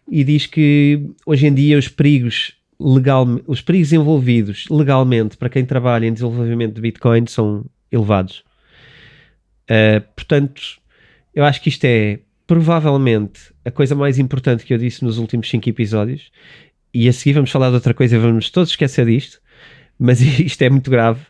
e diz que hoje em dia os perigos envolvidos legalmente para quem trabalha em desenvolvimento de Bitcoin são elevados. Portanto, eu acho que isto é provavelmente a coisa mais importante que eu disse nos últimos 5 episódios, e a seguir vamos falar de outra coisa e vamos todos esquecer disto, mas isto é muito grave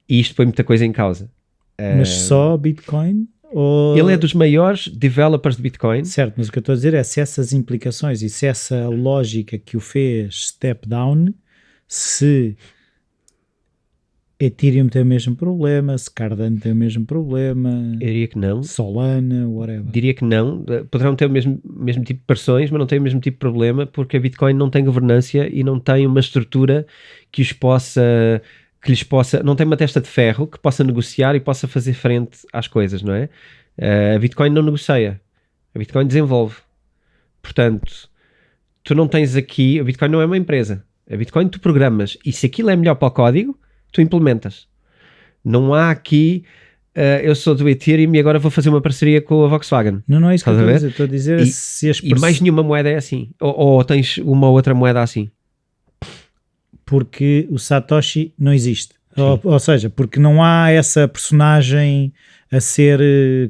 e isto põe muita coisa em causa. Mas só Bitcoin? Ou... Ele é dos maiores developers de Bitcoin. Certo, mas o que eu estou a dizer é se essas implicações e se essa lógica que o fez step down, se Ethereum tem o mesmo problema, se Cardano tem o mesmo problema, eu diria que não. Solana, whatever. Diria que não. Poderão ter o mesmo tipo de pressões, mas não tem o mesmo tipo de problema, porque a Bitcoin não tem governância e não tem uma estrutura que lhes possa, não tem uma testa de ferro que possa negociar e possa fazer frente às coisas, não é? A Bitcoin não negocia, a Bitcoin desenvolve. Portanto, tu não tens aqui, a Bitcoin não é uma empresa, a Bitcoin tu programas, e se aquilo é melhor para o código, tu implementas. Não há aqui eu sou do Ethereum e agora vou fazer uma parceria com a Volkswagen. Não é isso que eu estou a dizer. Estou a dizer se as e mais nenhuma moeda é assim. Ou tens uma outra moeda assim. Porque o Satoshi não existe. Ou seja, porque não há essa personagem a ser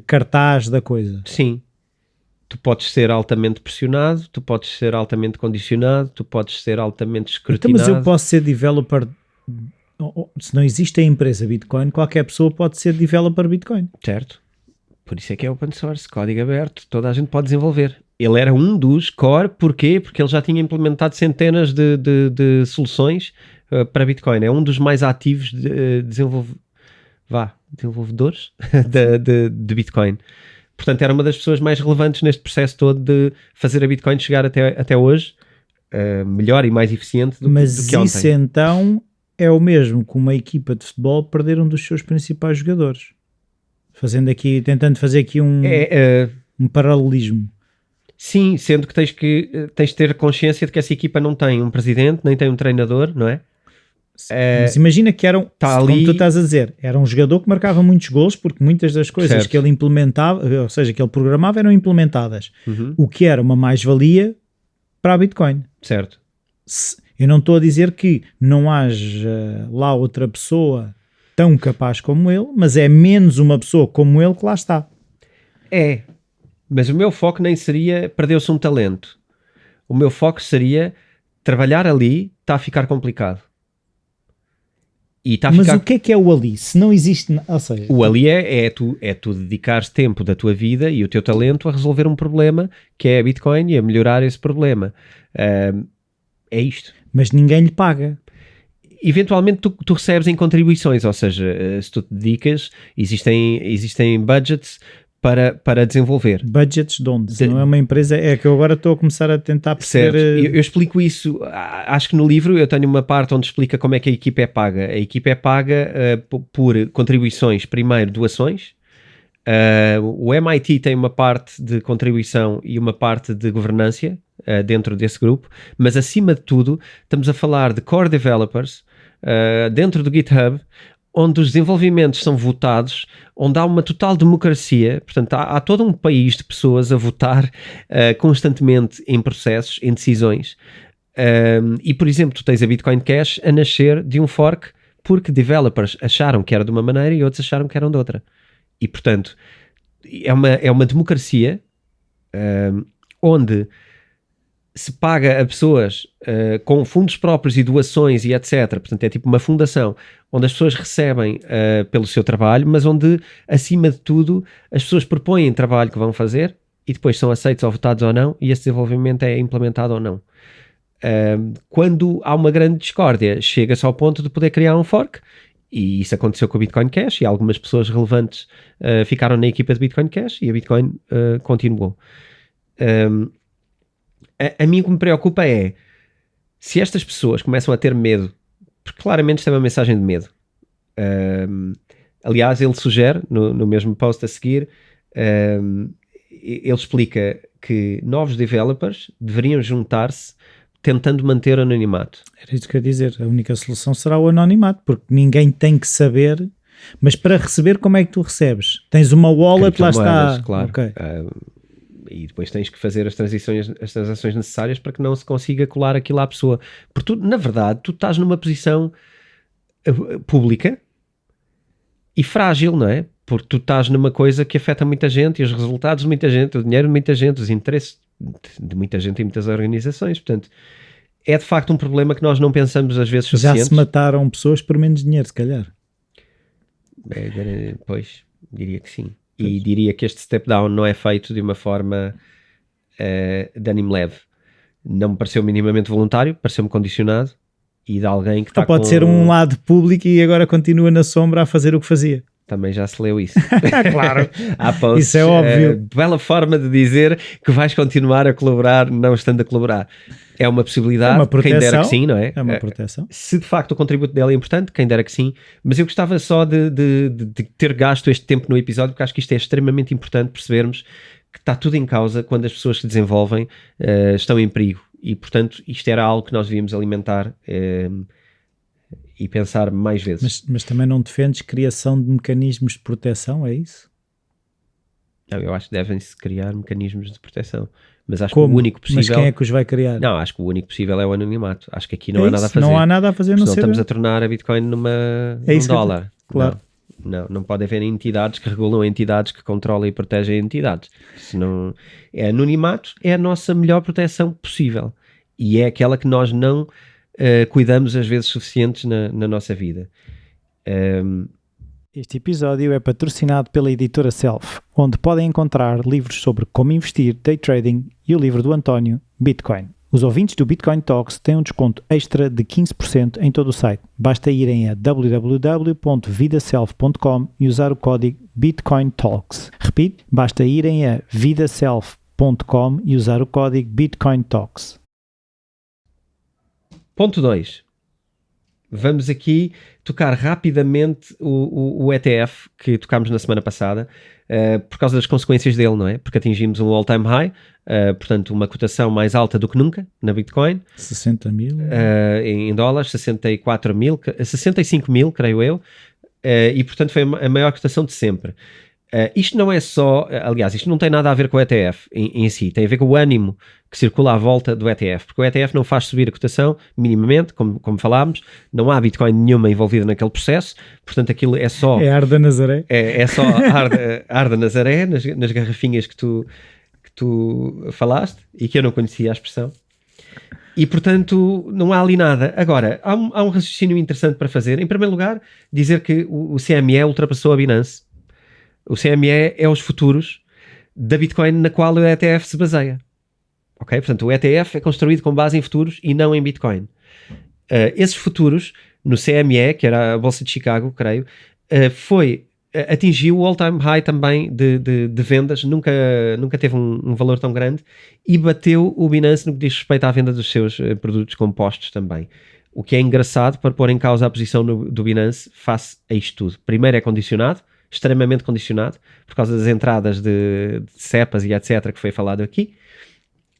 cartaz da coisa. Sim. Tu podes ser altamente pressionado, tu podes ser altamente condicionado, tu podes ser altamente escrutinado. Então, mas eu posso ser developer... Se não existe a empresa Bitcoin, qualquer pessoa pode ser developer Bitcoin. Certo. Por isso é que é open source, código aberto, toda a gente pode desenvolver. Ele era um dos core, porquê? Porque ele já tinha implementado centenas de soluções para Bitcoin. É um dos mais ativos desenvolvedores de Bitcoin. Portanto, era uma das pessoas mais relevantes neste processo todo de fazer a Bitcoin chegar até hoje melhor e mais eficiente do que ontem. Mas isso então é o mesmo que uma equipa de futebol perder um dos seus principais jogadores. Tentando fazer aqui um paralelismo. Sim, sendo que tens de ter consciência de que essa equipa não tem um presidente, nem tem um treinador, não é? Mas imagina que como tu estás a dizer, era um jogador que marcava muitos gols, porque muitas das coisas que ele implementava, ou seja, que ele programava, eram implementadas. O que era uma mais-valia para a Bitcoin. Certo. Eu não estou a dizer que não haja lá outra pessoa tão capaz como ele, mas é menos uma pessoa como ele que lá está. É, mas o meu foco nem seria perdeu-se um talento. O meu foco seria trabalhar ali, está a ficar complicado. Mas o que é o ali? Se não existe... Ou seja, o ali é tu dedicares tempo da tua vida e o teu talento a resolver um problema que é a Bitcoin e a melhorar esse problema. É isto. Mas ninguém lhe paga. Eventualmente tu recebes em contribuições, ou seja, se tu te dedicas, existem budgets para desenvolver. Budgets de onde? Se não é uma empresa, é que eu agora estou a começar a tentar perceber... Certo, eu explico isso, acho que no livro eu tenho uma parte onde explica como é que a equipa é paga. A equipa é paga por contribuições, primeiro doações. O MIT tem uma parte de contribuição e uma parte de governância dentro desse grupo, mas acima de tudo estamos a falar de core developers dentro do GitHub, onde os desenvolvimentos são votados, onde há uma total democracia. Portanto, há todo um país de pessoas a votar constantemente em processos, em decisões. E, por exemplo, tu tens a Bitcoin Cash a nascer de um fork porque developers acharam que era de uma maneira e outros acharam que eram de outra. E, portanto, é uma democracia onde se paga a pessoas com fundos próprios e doações e etc. Portanto, é tipo uma fundação onde as pessoas recebem pelo seu trabalho, mas onde, acima de tudo, as pessoas propõem trabalho que vão fazer e depois são aceitos ou votados ou não, e esse desenvolvimento é implementado ou não. Quando há uma grande discórdia, chega-se ao ponto de poder criar um fork, e isso aconteceu com o Bitcoin Cash, e algumas pessoas relevantes ficaram na equipa de Bitcoin Cash, e a Bitcoin continuou. A mim o que me preocupa é se estas pessoas começam a ter medo, porque claramente isto é uma mensagem de medo. Aliás, ele sugere no mesmo post a seguir, ele explica que novos developers deveriam juntar-se tentando manter o anonimato. Era isso que eu ia dizer, a única solução será o anonimato, porque ninguém tem que saber, mas para receber, como é que tu recebes? Tens uma wallet, lá está. Claro. Okay. E depois tens que fazer as transações necessárias para que não se consiga colar aquilo à pessoa. Porque tu, na verdade, tu estás numa posição pública e frágil, não é? Porque tu estás numa coisa que afeta muita gente e os resultados de muita gente, o dinheiro de muita gente, os interesses de muita gente e muitas organizações. Portanto, é de facto um problema que nós não pensamos às vezes suficientes. Já se mataram pessoas por menos dinheiro, se calhar. Pois, diria que sim. Pois. E diria que este step down não é feito de uma forma de ânimo leve. Não me pareceu minimamente voluntário, pareceu-me condicionado e de alguém que está com... Pode ser um lado público e agora continua na sombra a fazer o que fazia. Também já se leu isso. Claro. Há posts, isso é óbvio. Bela forma de dizer que vais continuar a colaborar não estando a colaborar. É uma possibilidade, é uma proteção, quem dera que sim, não é? É uma proteção. Se de facto o contributo dela é importante, quem dera que sim, mas eu gostava só de ter gasto este tempo no episódio, porque acho que isto é extremamente importante percebermos que está tudo em causa quando as pessoas que desenvolvem estão em perigo, e portanto isto era algo que nós devíamos alimentar e pensar mais vezes. Mas também não defendes criação de mecanismos de proteção, é isso? Não, eu acho que devem-se criar mecanismos de proteção. Mas acho Como? Que o único possível... Mas quem é que os vai criar? Não, acho que o único possível é o anonimato. Acho que aqui não há nada a fazer. Não há nada a fazer, não estamos a tornar a Bitcoin num dólar. Claro. Não pode haver entidades que regulam entidades que controlam e protegem entidades. Senão, é anonimato, é a nossa melhor proteção possível. E é aquela que nós não cuidamos às vezes suficientes na nossa vida. Este episódio é patrocinado pela editora Self, onde podem encontrar livros sobre como investir, day trading e o livro do António, Bitcoin. Os ouvintes do Bitcoin Talks têm um desconto extra de 15% em todo o site. Basta irem a www.vidaself.com e usar o código Bitcoin Talks. Repito, basta irem a vidaself.com e usar o código Bitcoin Talks. Ponto 2. Vamos aqui tocar rapidamente o ETF que tocámos na semana passada, por causa das consequências dele, não é? Porque atingimos um all-time high, portanto uma cotação mais alta do que nunca na Bitcoin. 60 mil? Em dólares, 65 mil, creio eu, e portanto foi a maior cotação de sempre. Isto não é só, aliás, isto não tem nada a ver com o ETF em si, tem a ver com o ânimo que circula à volta do ETF, porque o ETF não faz subir a cotação minimamente, como falámos, não há Bitcoin nenhuma envolvida naquele processo, portanto aquilo é só... É ar da Nazaré. É só ar da Nazaré, nas garrafinhas que tu falaste, e que eu não conhecia a expressão. E, portanto, não há ali nada. Agora, há um raciocínio interessante para fazer. Em primeiro lugar, dizer que o CME ultrapassou a Binance. O CME é os futuros da Bitcoin na qual o ETF se baseia. Ok? Portanto, o ETF é construído com base em futuros e não em Bitcoin. Esses futuros, no CME, que era a Bolsa de Chicago, creio, atingiu o all-time high também de vendas, nunca teve um valor tão grande, e bateu o Binance no que diz respeito à venda dos seus produtos compostos também. O que é engraçado para pôr em causa a posição do Binance face a isto tudo. Primeiro é condicionado, extremamente condicionado, por causa das entradas de cepas e etc. que foi falado aqui,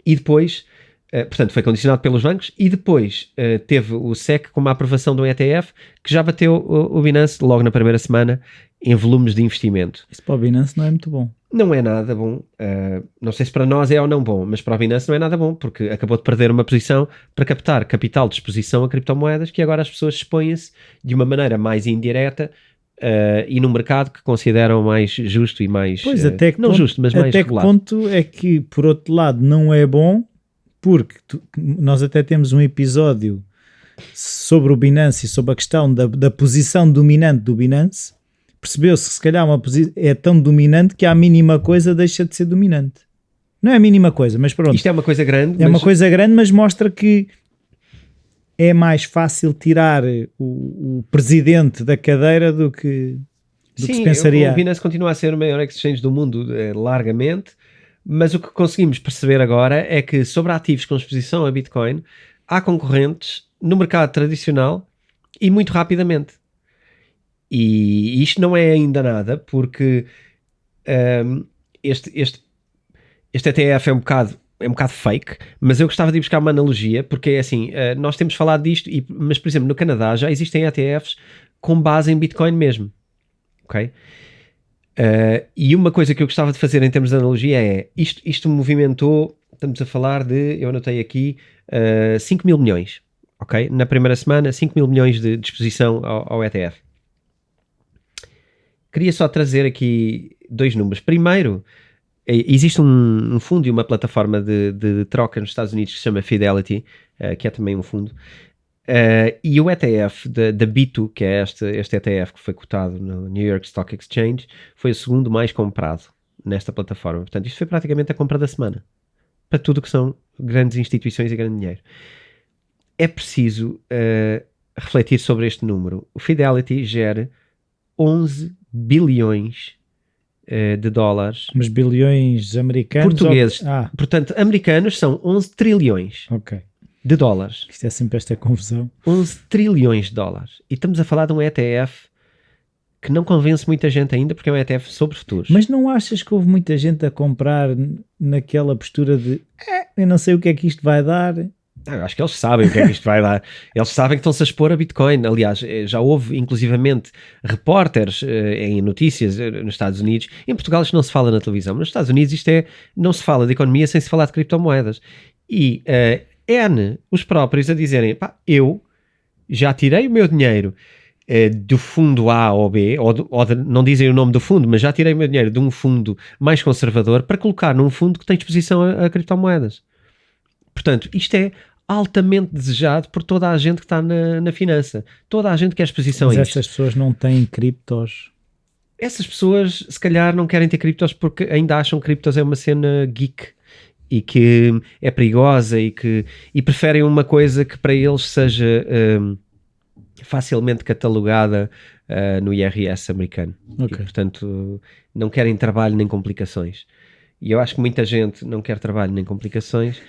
e depois, portanto, foi condicionado pelos bancos, e depois teve o SEC com uma aprovação do ETF que já bateu o Binance logo na primeira semana em volumes de investimento. Isso para o Binance não é muito bom. Não é nada bom, não sei se para nós é ou não bom, mas para o Binance não é nada bom, porque acabou de perder uma posição para captar capital de exposição a criptomoedas, que agora as pessoas expõem-se de uma maneira mais indireta, e num mercado que consideram mais justo e mais... Pois, até que não ponto, justo, mas mais até regulado. Que ponto é que, por outro lado, não é bom, porque nós até temos um episódio sobre o Binance e sobre a questão da posição dominante do Binance. Percebeu-se que se calhar é tão dominante que a mínima coisa deixa de ser dominante. Não é a mínima coisa, mas pronto. Isto é uma coisa grande. É uma coisa grande, mas mostra que é mais fácil tirar o presidente da cadeira do que se pensaria. O Binance continua a ser o maior exchange do mundo largamente, Mas o que conseguimos perceber agora é que sobre ativos com exposição a Bitcoin, há concorrentes no mercado tradicional e muito rapidamente. E isto não é ainda nada, porque este ETF é um bocado fake, mas eu gostava de ir buscar uma analogia, porque é assim, nós temos falado disto, mas por exemplo no Canadá já existem ETFs com base em Bitcoin mesmo, ok? E uma coisa que eu gostava de fazer em termos de analogia é, isto movimentou, estamos a falar de, eu anotei aqui, 5 mil milhões, ok? Na primeira semana, 5 mil milhões de exposição ao ETF. Queria só trazer aqui 2 números. Primeiro, existe um fundo e uma plataforma de troca nos Estados Unidos que se chama Fidelity, que é também um fundo, e o ETF da B2, que é este ETF que foi cotado no New York Stock Exchange, foi o segundo mais comprado nesta plataforma. Portanto, isto foi praticamente a compra da semana, para tudo que são grandes instituições e grande dinheiro. É preciso refletir sobre este número. O Fidelity gera 11 bilhões de dólares. Mas bilhões americanos? Portugueses. Portanto, americanos são 11 trilhões de dólares. Isto é sempre esta confusão. 11 trilhões de dólares. E estamos a falar de um ETF que não convence muita gente ainda, porque é um ETF sobre futuros. Mas não achas que houve muita gente a comprar naquela postura de eu não sei o que é que isto vai dar? Eu acho que eles sabem o que é que isto vai dar. Eles sabem que estão-se a expor a Bitcoin. Aliás, já houve inclusivamente repórteres em notícias nos Estados Unidos. Em Portugal isto não se fala na televisão, mas nos Estados Unidos não se fala de economia sem se falar de criptomoedas. E os próprios a dizerem, eu já tirei o meu dinheiro do fundo A ou B, não dizem o nome do fundo, mas já tirei o meu dinheiro de um fundo mais conservador para colocar num fundo que tem exposição a criptomoedas. Portanto, isto é altamente desejado por toda a gente que está na finança. Toda a gente quer exposição a isto. Mas essas pessoas não têm criptos? Essas pessoas, se calhar, não querem ter criptos porque ainda acham que criptos é uma cena geek e que é perigosa e preferem uma coisa que para eles seja facilmente catalogada no IRS americano. E, portanto, não querem trabalho nem complicações. E eu acho que muita gente não quer trabalho nem complicações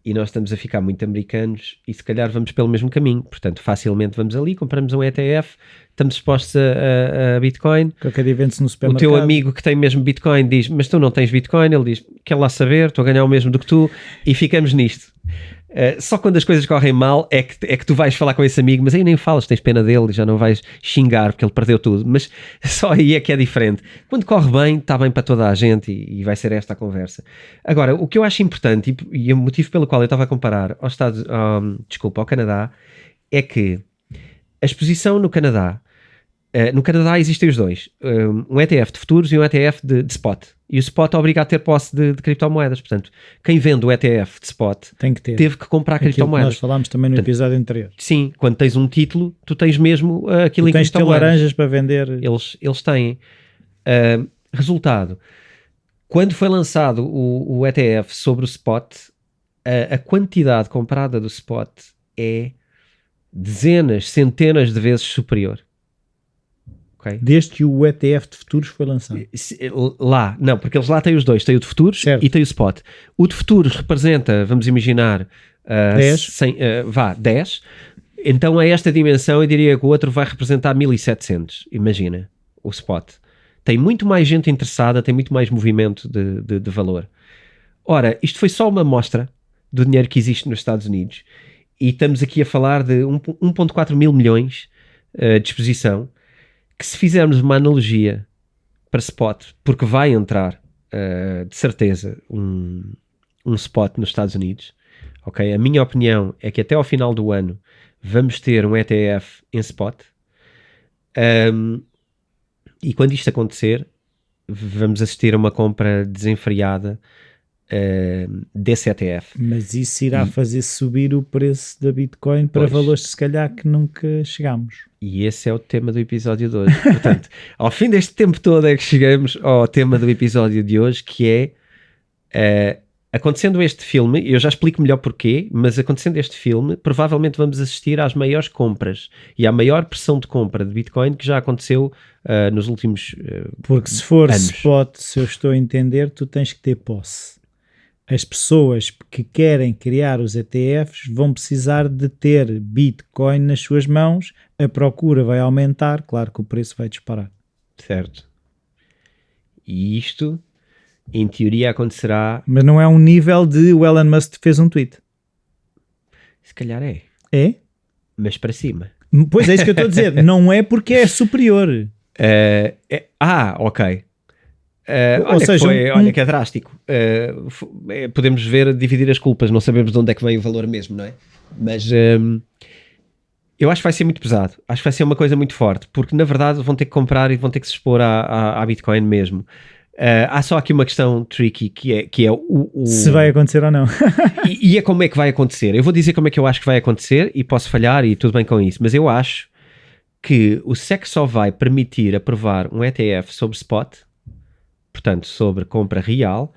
e nós estamos a ficar muito americanos e se calhar vamos pelo mesmo caminho. Portanto, facilmente vamos ali, compramos um ETF, estamos expostos a Bitcoin. Qualquer dia vende-se no supermercado. O teu amigo que tem mesmo Bitcoin diz, mas tu não tens Bitcoin? Ele diz, quer lá saber, estou a ganhar o mesmo do que tu e ficamos nisto. Só quando as coisas correm mal é que tu vais falar com esse amigo, mas aí nem falas, tens pena dele, já não vais xingar porque ele perdeu tudo, mas só aí é que é diferente. Quando corre bem, está bem para toda a gente e vai ser esta a conversa. Agora, o que eu acho importante e o motivo pelo qual eu estava a comparar ao Canadá, é que a exposição no Canadá existem os dois, um ETF de futuros e um ETF de spot. E o spot obriga a ter posse de criptomoedas. Portanto, quem vende o ETF de spot teve que comprar criptomoedas. Nós falámos também no episódio anterior. Sim, quando tens um título, tu tens mesmo aquilo em criptomoedas. Tens de ter laranjas para vender. Eles têm. Resultado, quando foi lançado o ETF sobre o spot, a quantidade comprada do spot é dezenas, centenas de vezes superior. Okay. Desde que o ETF de futuros foi lançado. Não, porque eles lá têm os dois, tem o de futuros e tem o spot. O de futuros representa, vamos imaginar, 10. Então a esta dimensão eu diria que o outro vai representar 1700, imagina, o spot. Tem muito mais gente interessada, tem muito mais movimento de valor. Ora, isto foi só uma amostra do dinheiro que existe nos Estados Unidos e estamos aqui a falar de 1.4 mil milhões de exposição, que se fizermos uma analogia para spot, porque vai entrar de certeza um spot nos Estados Unidos, ok? A minha opinião é que até ao final do ano vamos ter um ETF em spot, e quando isto acontecer vamos assistir a uma compra desenfreada desse ETF. Mas isso irá fazer subir o preço da Bitcoin para valores se calhar que nunca chegamos. E esse é o tema do episódio de hoje. Portanto, ao fim deste tempo todo é que chegamos ao tema do episódio de hoje, que é acontecendo este filme, eu já explico melhor porquê, mas acontecendo este filme, provavelmente vamos assistir às maiores compras e à maior pressão de compra de Bitcoin que já aconteceu nos últimos porque se for anos. spot, se eu estou a entender, tu tens que ter posse. as pessoas que querem criar os ETFs vão precisar de ter Bitcoin nas suas mãos, a procura vai aumentar, claro que o preço vai disparar. Certo. E isto, em teoria, acontecerá... Mas não é um nível de o Elon Musk fez um tweet. Se calhar é. É? Mas para cima. Pois é isso que eu estou a dizer. Não é porque é superior. Ok. Ou Olha, seja, olha que é drástico. Podemos dividir as culpas, não sabemos de onde é que vem o valor mesmo, não é? Mas eu acho que vai ser muito pesado. Acho que vai ser uma coisa muito forte, porque na verdade vão ter que comprar e vão ter que se expor à Bitcoin mesmo. Há só aqui uma questão tricky, que é o... Se vai acontecer ou não. e é como é que vai acontecer. Eu vou dizer como é que eu acho que vai acontecer e posso falhar e tudo bem com isso, mas eu acho que o SEC só vai permitir aprovar um ETF sobre spot, portanto sobre compra real,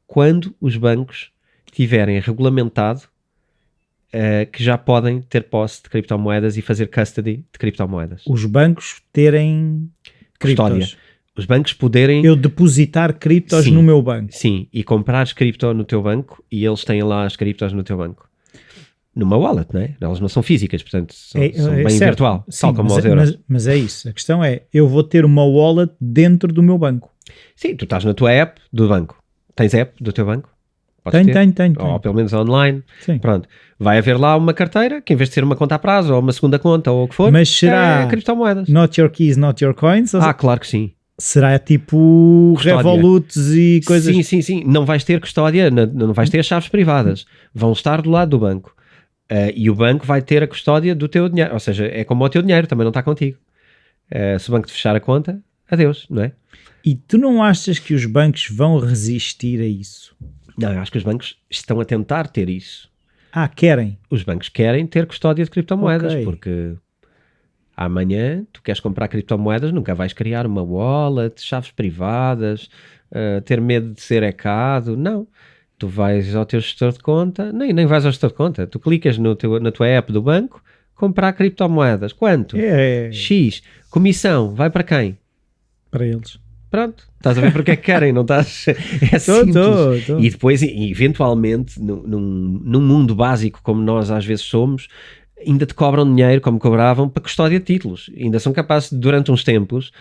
quando os bancos tiverem regulamentado que já podem ter posse de criptomoedas e fazer custody de criptomoedas. Os bancos terem criptos. Os bancos poderem... Eu depositar criptos no meu banco. Sim, e comprares cripto no teu banco e eles têm lá as criptos no teu banco. Numa wallet, não é? Elas não são físicas, portanto são bem certo. virtual, Sim, tal como os euros. Mas é isso. A questão é, eu vou ter uma wallet dentro do meu banco. Sim, tu estás na tua app do banco. Tens app do teu banco? Tenho. Ou pelo menos online. Sim. Pronto. Vai haver lá uma carteira que em vez de ser uma conta a prazo ou uma segunda conta ou o que for, mas será criptomoedas. Not your keys, not your coins? Claro que sim. Será tipo custódia. Revoluts e coisas? Sim. Não vais ter custódia, não vais ter as chaves privadas. Vão estar do lado do banco. E o banco vai ter a custódia do teu dinheiro. Ou seja, é como o teu dinheiro, também não está contigo. Se o banco te fechar a conta, adeus, não é? E tu não achas que os bancos vão resistir a isso? Não, eu acho que os bancos estão a tentar ter isso. Querem? Os bancos querem ter custódia de criptomoedas, porque amanhã tu queres comprar criptomoedas, nunca vais criar uma wallet, chaves privadas, ter medo de ser hackado. Não. Tu vais ao teu gestor de conta, nem vais ao gestor de conta, tu clicas na tua app do banco, comprar criptomoedas. Quanto? X. Comissão, vai para quem? Para eles. Pronto, estás a ver porque é que querem, não estás? É simples. Tô. E depois, eventualmente, num mundo básico como nós às vezes somos, ainda te cobram dinheiro, como cobravam, para custódia de títulos. Ainda são capazes, durante uns tempos,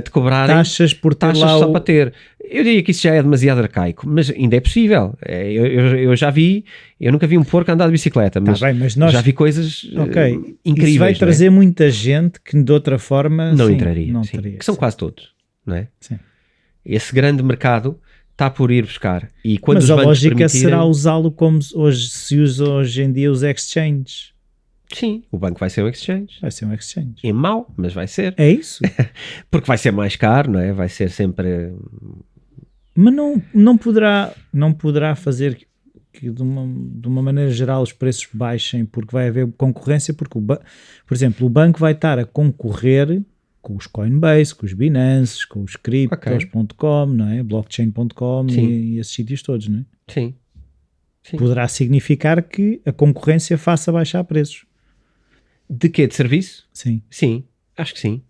de cobrarem taxas por ter taxas só para ter. Eu diria que isso já é demasiado arcaico, mas ainda é possível. Eu já vi, eu nunca vi um porco andar de bicicleta, mas, já vi coisas incríveis. Isso vai trazer muita gente que de outra forma não entraria, que são quase todos. Não é? Sim. Esse grande mercado está por ir buscar. E quando mas os a bancos lógica permitirem... será usá-lo como se usa hoje em dia os exchanges. Sim, o banco vai ser um exchange. Vai ser um exchange. É mau, mas vai ser. É isso? Porque vai ser mais caro, não é? Vai ser sempre... Mas não poderá fazer que de uma maneira geral os preços baixem porque vai haver concorrência, porque, por exemplo, o banco vai estar a concorrer com os Coinbase, com os Binance, com os Cryptos.com, não é? Blockchain.com e esses sítios todos, não é? Sim. Poderá significar que a concorrência faça baixar preços. De quê? De serviço? Sim, acho que sim.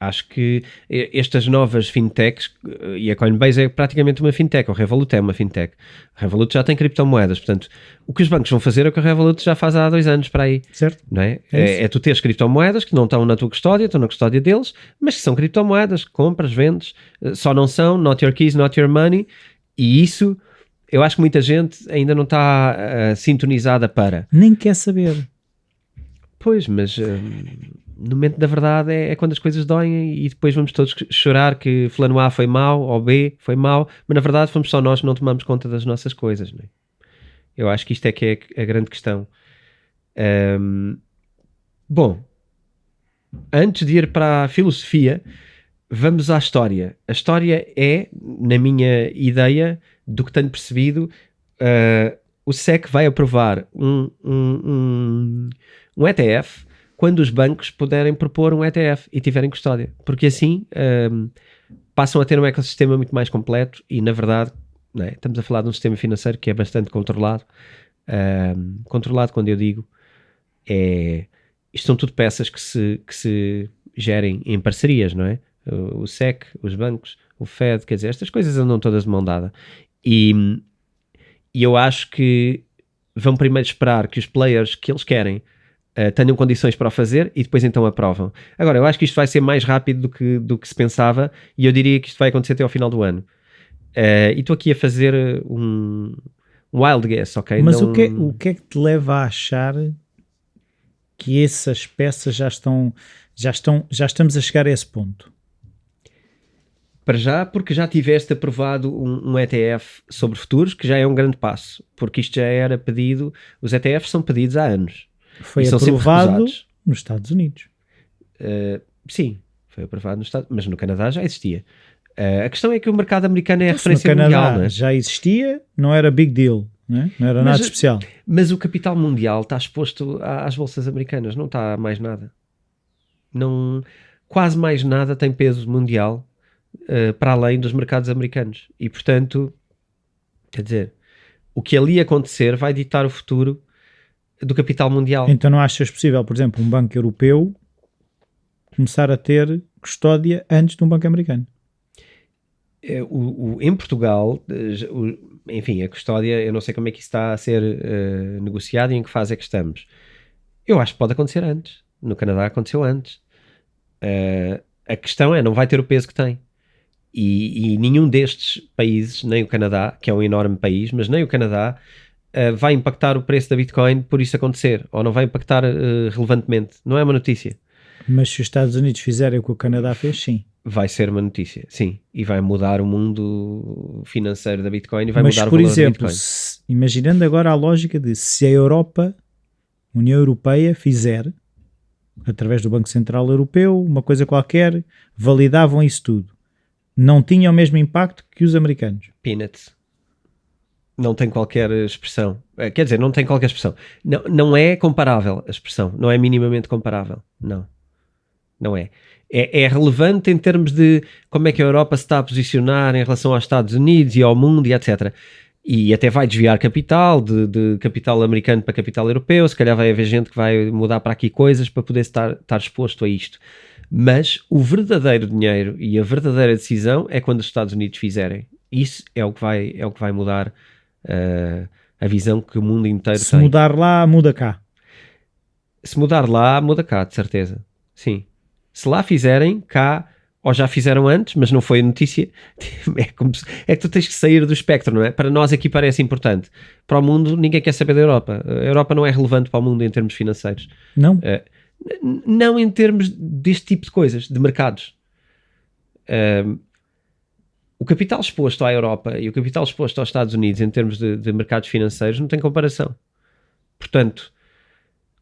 Acho que estas novas fintechs, e a Coinbase é praticamente uma fintech, o Revolut é uma fintech. O Revolut já tem criptomoedas, portanto, o que os bancos vão fazer é o que o Revolut já faz há 2 anos para aí. Certo. Não é? É tu teres criptomoedas que não estão na tua custódia, estão na custódia deles, mas que são criptomoedas, compras, vendes, só não são, not your keys, not your money, e isso, eu acho que muita gente ainda não está sintonizada para. Nem quer saber. Pois, mas... no momento da verdade é quando as coisas doem e depois vamos todos chorar que fulano A foi mau ou B foi mau, mas na verdade fomos só nós que não tomamos conta das nossas coisas, não é? Eu acho que isto é que é a grande questão. Bom, antes de ir para a filosofia, vamos à história. A história é, na minha ideia, do que tenho percebido, o SEC vai aprovar um ETF quando os bancos puderem propor um ETF e tiverem custódia, porque assim passam a ter um ecossistema muito mais completo e, na verdade, não é? Estamos a falar de um sistema financeiro que é bastante controlado. Controlado, quando eu digo, isto são tudo peças que se gerem em parcerias, não é? O SEC, os bancos, o Fed, quer dizer, estas coisas andam todas de mão dada. E E eu acho que vão primeiro esperar que os players que eles querem tenham condições para o fazer e depois então aprovam. Agora, eu acho que isto vai ser mais rápido do que se pensava e eu diria que isto vai acontecer até ao final do ano. E estou aqui a fazer um wild guess, ok? Mas o que é que te leva a achar que essas peças já estamos a chegar a esse ponto? Para já, porque já tiveste aprovado um ETF sobre futuros, que já é um grande passo, porque isto já era pedido, os ETFs são pedidos há anos. Foi aprovado nos Estados Unidos. Sim, foi aprovado nos Estados Unidos, mas no Canadá já existia. A questão é que o mercado americano é Então, a referência no Canadá mundial, não é? Já existia, não era big deal, não era nada especial. Mas o capital mundial está exposto às bolsas americanas, não está mais nada. Não, quase mais nada tem peso mundial para além dos mercados americanos. E, portanto, quer dizer, o que ali acontecer vai ditar o futuro do capital mundial. Então não achas possível, por exemplo, um banco europeu começar a ter custódia antes de um banco americano? Em Portugal, enfim, a custódia, eu não sei como é que isso está a ser negociado e em que fase é que estamos. Eu acho que pode acontecer antes. No Canadá aconteceu antes. A questão é, não vai ter o peso que tem. E nenhum destes países, nem o Canadá, que é um enorme país, mas nem o Canadá, vai impactar o preço da Bitcoin por isso acontecer, ou não vai impactar relevantemente. Não é uma notícia. Mas se os Estados Unidos fizerem o que o Canadá fez, sim. Vai ser uma notícia, sim. E vai mudar o mundo financeiro da Bitcoin e vai mudar o valor da Bitcoin. Mas, por exemplo, imaginando agora a lógica de se a Europa, União Europeia, fizer, através do Banco Central Europeu, uma coisa qualquer, validavam isso tudo. Não tinha o mesmo impacto que os americanos. Peanuts. Não tem qualquer expressão. Quer dizer, não tem qualquer expressão. Não é comparável a expressão. Não é minimamente comparável. Não é. É relevante em termos de como é que a Europa se está a posicionar em relação aos Estados Unidos e ao mundo e etc. E até vai desviar capital, de capital americano para capital europeu. Se calhar vai haver gente que vai mudar para aqui coisas para poder estar exposto a isto. Mas o verdadeiro dinheiro e a verdadeira decisão é quando os Estados Unidos fizerem. Isso é o que vai mudar a visão que o mundo inteiro tem. Se mudar lá, muda cá. Se mudar lá, muda cá, de certeza. Sim. Se lá fizerem, cá, ou já fizeram antes, mas não foi notícia, é que tu tens que sair do espectro, não é? Para nós aqui parece importante. Para o mundo, ninguém quer saber da Europa. A Europa não é relevante para o mundo em termos financeiros. Não? Não em termos deste tipo de coisas, de mercados. O capital exposto à Europa e o capital exposto aos Estados Unidos em termos de mercados financeiros não tem comparação. Portanto,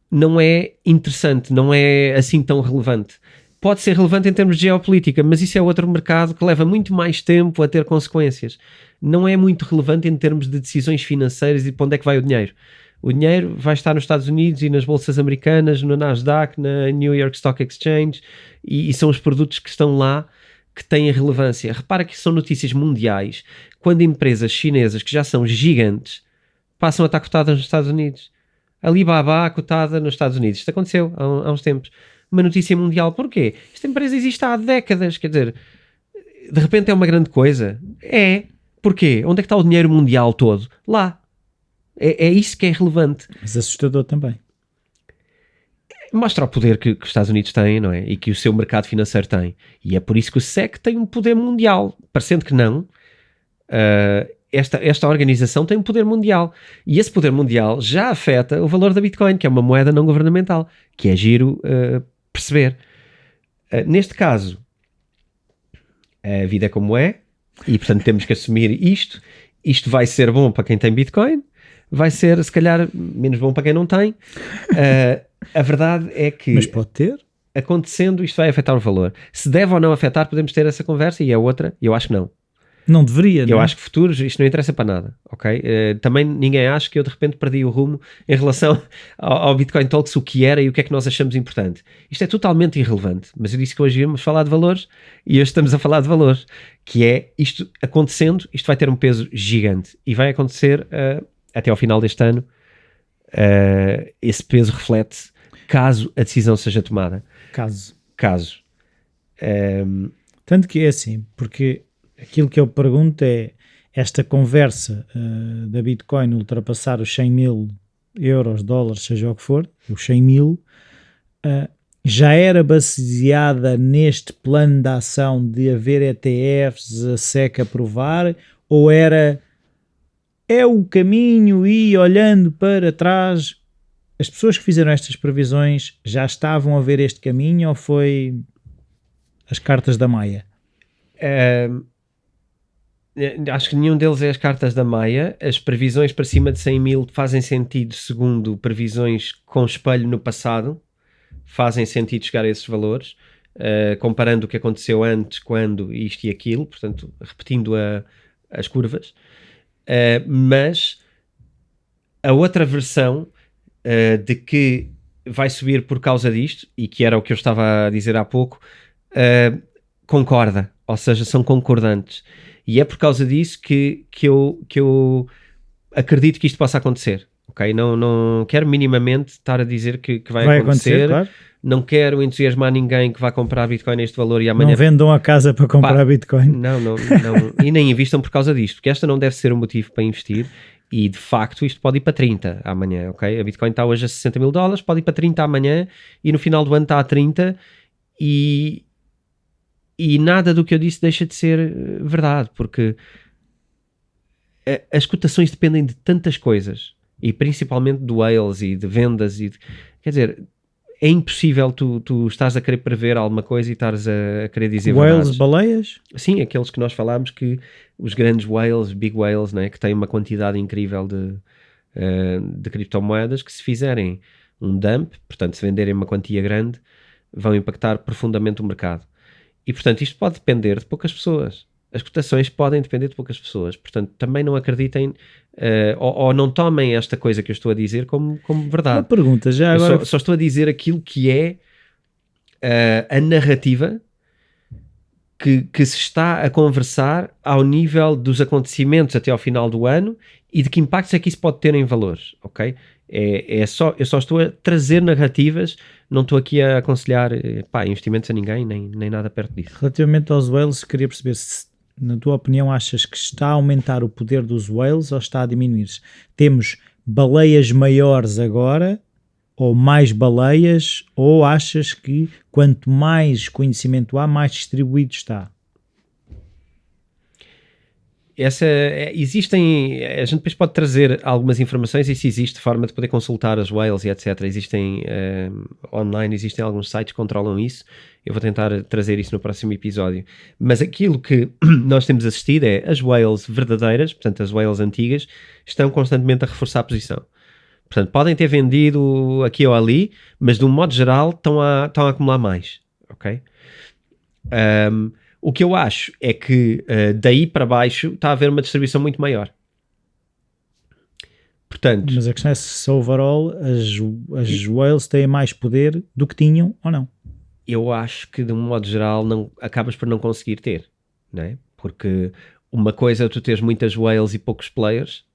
não é interessante, não é assim tão relevante. Pode ser relevante em termos de geopolítica, mas isso é outro mercado que leva muito mais tempo a ter consequências. Não é muito relevante em termos de decisões financeiras e para onde é que vai o dinheiro. O dinheiro vai estar nos Estados Unidos e nas bolsas americanas, no Nasdaq, na New York Stock Exchange, e são os produtos que estão lá que têm relevância. Repara que são notícias mundiais, quando empresas chinesas que já são gigantes passam a estar cotadas nos Estados Unidos. Alibaba cotada nos Estados Unidos. Isto aconteceu há uns tempos. Uma notícia mundial. Porquê? Esta empresa existe há décadas. Quer dizer, de repente é uma grande coisa. É. Porquê? Onde é que está o dinheiro mundial todo? Lá. É isso que é relevante. Mas assustador também. Mostra o poder que os Estados Unidos têm, não é? E que o seu mercado financeiro tem. E é por isso que o SEC tem um poder mundial. Parecendo que não, esta organização tem um poder mundial. E esse poder mundial já afeta o valor da Bitcoin, que é uma moeda não governamental, que é giro perceber. Neste caso, a vida é como é, e portanto temos que assumir isto. Isto vai ser bom para quem tem Bitcoin, vai ser, se calhar, menos bom para quem não tem. A verdade é que... Mas pode ter. Acontecendo, isto vai afetar o valor. Se deve ou não afetar, podemos ter essa conversa, e é outra, eu acho que não. Não deveria, não é? Eu acho que futuros, isto não interessa para nada, ok? Também ninguém acha que eu de repente perdi o rumo em relação ao Bitcoin Talks, o que era e o que é que nós achamos importante. Isto é totalmente irrelevante, mas eu disse que hoje íamos falar de valores e hoje estamos a falar de valores, que é isto acontecendo, isto vai ter um peso gigante e vai acontecer até ao final deste ano. Esse peso reflete caso a decisão seja tomada. Caso. Tanto que é assim, porque aquilo que eu pergunto é esta conversa da Bitcoin ultrapassar os 100 mil euros, dólares, seja o que for, os 100 mil, já era baseada neste plano de ação de haver ETFs, a SEC aprovar, ou é o caminho e olhando para trás, as pessoas que fizeram estas previsões já estavam a ver este caminho ou foi as cartas da Maia? Acho que nenhum deles é as cartas da Maia. As previsões para cima de 100 mil fazem sentido segundo previsões com espelho no passado, fazem sentido chegar a esses valores, comparando o que aconteceu antes, quando, isto e aquilo, portanto, repetindo as curvas. Mas a outra versão de que vai subir por causa disto, e que era o que eu estava a dizer há pouco, concorda, ou seja, são concordantes. E é por causa disso que eu acredito que isto possa acontecer. Okay? Não quero minimamente estar a dizer que vai acontecer. Claro. Não quero entusiasmar ninguém que vá comprar Bitcoin neste valor e amanhã... Não vendam a casa para comprar Bitcoin. Não. E nem investam por causa disto, porque esta não deve ser o motivo para investir. E de facto isto pode ir para 30 amanhã, ok? A Bitcoin está hoje a 60 mil dólares, pode ir para 30 amanhã e no final do ano está a 30 e nada do que eu disse deixa de ser verdade, porque as cotações dependem de tantas coisas e principalmente do whales e de vendas quer dizer, é impossível tu estás a querer prever alguma coisa e estares a querer dizer whales, baleias? Sim, aqueles que nós falámos, que os grandes whales, big whales, né, que têm uma quantidade incrível de criptomoedas, que se fizerem um dump, portanto se venderem uma quantia grande, vão impactar profundamente o mercado. E portanto isto pode depender de poucas pessoas. As cotações podem depender de poucas pessoas. Portanto, também não acreditem ou não tomem esta coisa que eu estou a dizer como verdade. Uma pergunta já agora. Eu só estou a dizer aquilo que é a narrativa que se está a conversar ao nível dos acontecimentos até ao final do ano e de que impactos é que isso pode ter em valores, ok? Eu só estou a trazer narrativas, não estou aqui a aconselhar investimentos a ninguém, nem nada perto disso. Relativamente aos whales, queria perceber se, na tua opinião, achas que está a aumentar o poder dos whales ou está a diminuir? Temos baleias maiores agora ou mais baleias, ou achas que quanto mais conhecimento há, mais distribuído está? Existem, a gente depois pode trazer algumas informações e se existe forma de poder consultar as whales e etc. Existem online, existem alguns sites que controlam isso. Eu vou tentar trazer isso no próximo episódio. Mas aquilo que nós temos assistido é as whales verdadeiras, portanto as whales antigas, estão constantemente a reforçar a posição. Portanto, podem ter vendido aqui ou ali, mas de um modo geral estão a acumular mais, ok? O que eu acho é que daí para baixo está a haver uma distribuição muito maior. Portanto, mas a questão é se overall as whales têm mais poder do que tinham ou não. Eu acho que de um modo geral acabas por não conseguir ter, não é? Porque uma coisa é tu teres muitas whales e poucos players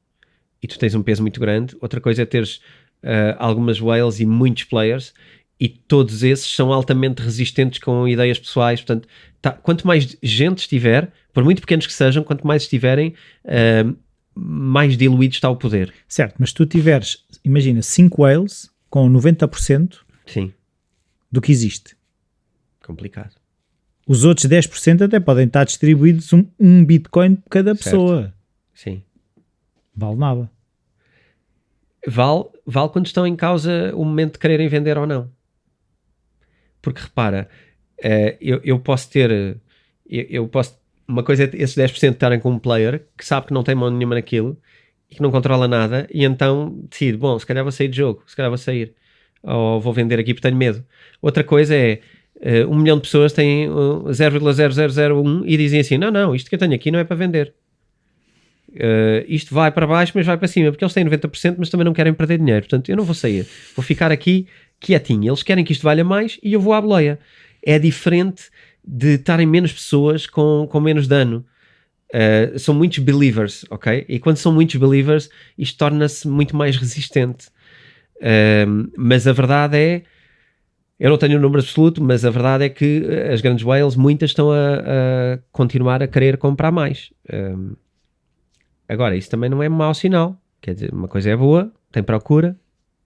e tu tens um peso muito grande. Outra coisa é teres algumas whales e muitos players e todos esses são altamente resistentes com ideias pessoais. Portanto, quanto mais gente estiver, por muito pequenos que sejam, quanto mais estiverem, mais diluído está o poder. Certo, mas tu tiveres, imagina, 5 whales com 90% Sim. do que existe. Complicado. Os outros 10% até podem estar distribuídos um Bitcoin por cada pessoa. Sim. Vale nada. Vale quando estão em causa o momento de quererem vender ou não. Porque repara, eu posso ter... uma coisa é esses 10% estarem com um player que sabe que não tem mão nenhuma naquilo e que não controla nada e então decide, bom, se calhar vou sair de jogo, se calhar vou sair. Ou vou vender aqui porque tenho medo. Outra coisa é 1 milhão de pessoas têm 0,0001 e dizem assim, não, isto que eu tenho aqui não é para vender. Isto vai para baixo, mas vai para cima, porque eles têm 90%, mas também não querem perder dinheiro. Portanto, eu não vou sair. Vou ficar aqui quietinho. Eles querem que isto valha mais e eu vou à boleia. É diferente de estarem menos pessoas com menos dano. São muitos believers, ok? E quando são muitos believers, isto torna-se muito mais resistente. Mas a verdade é, eu não tenho o número absoluto, mas a verdade é que as grandes whales, muitas estão a continuar a querer comprar mais. Agora, isso também não é mau sinal. Quer dizer, uma coisa é boa, tem procura,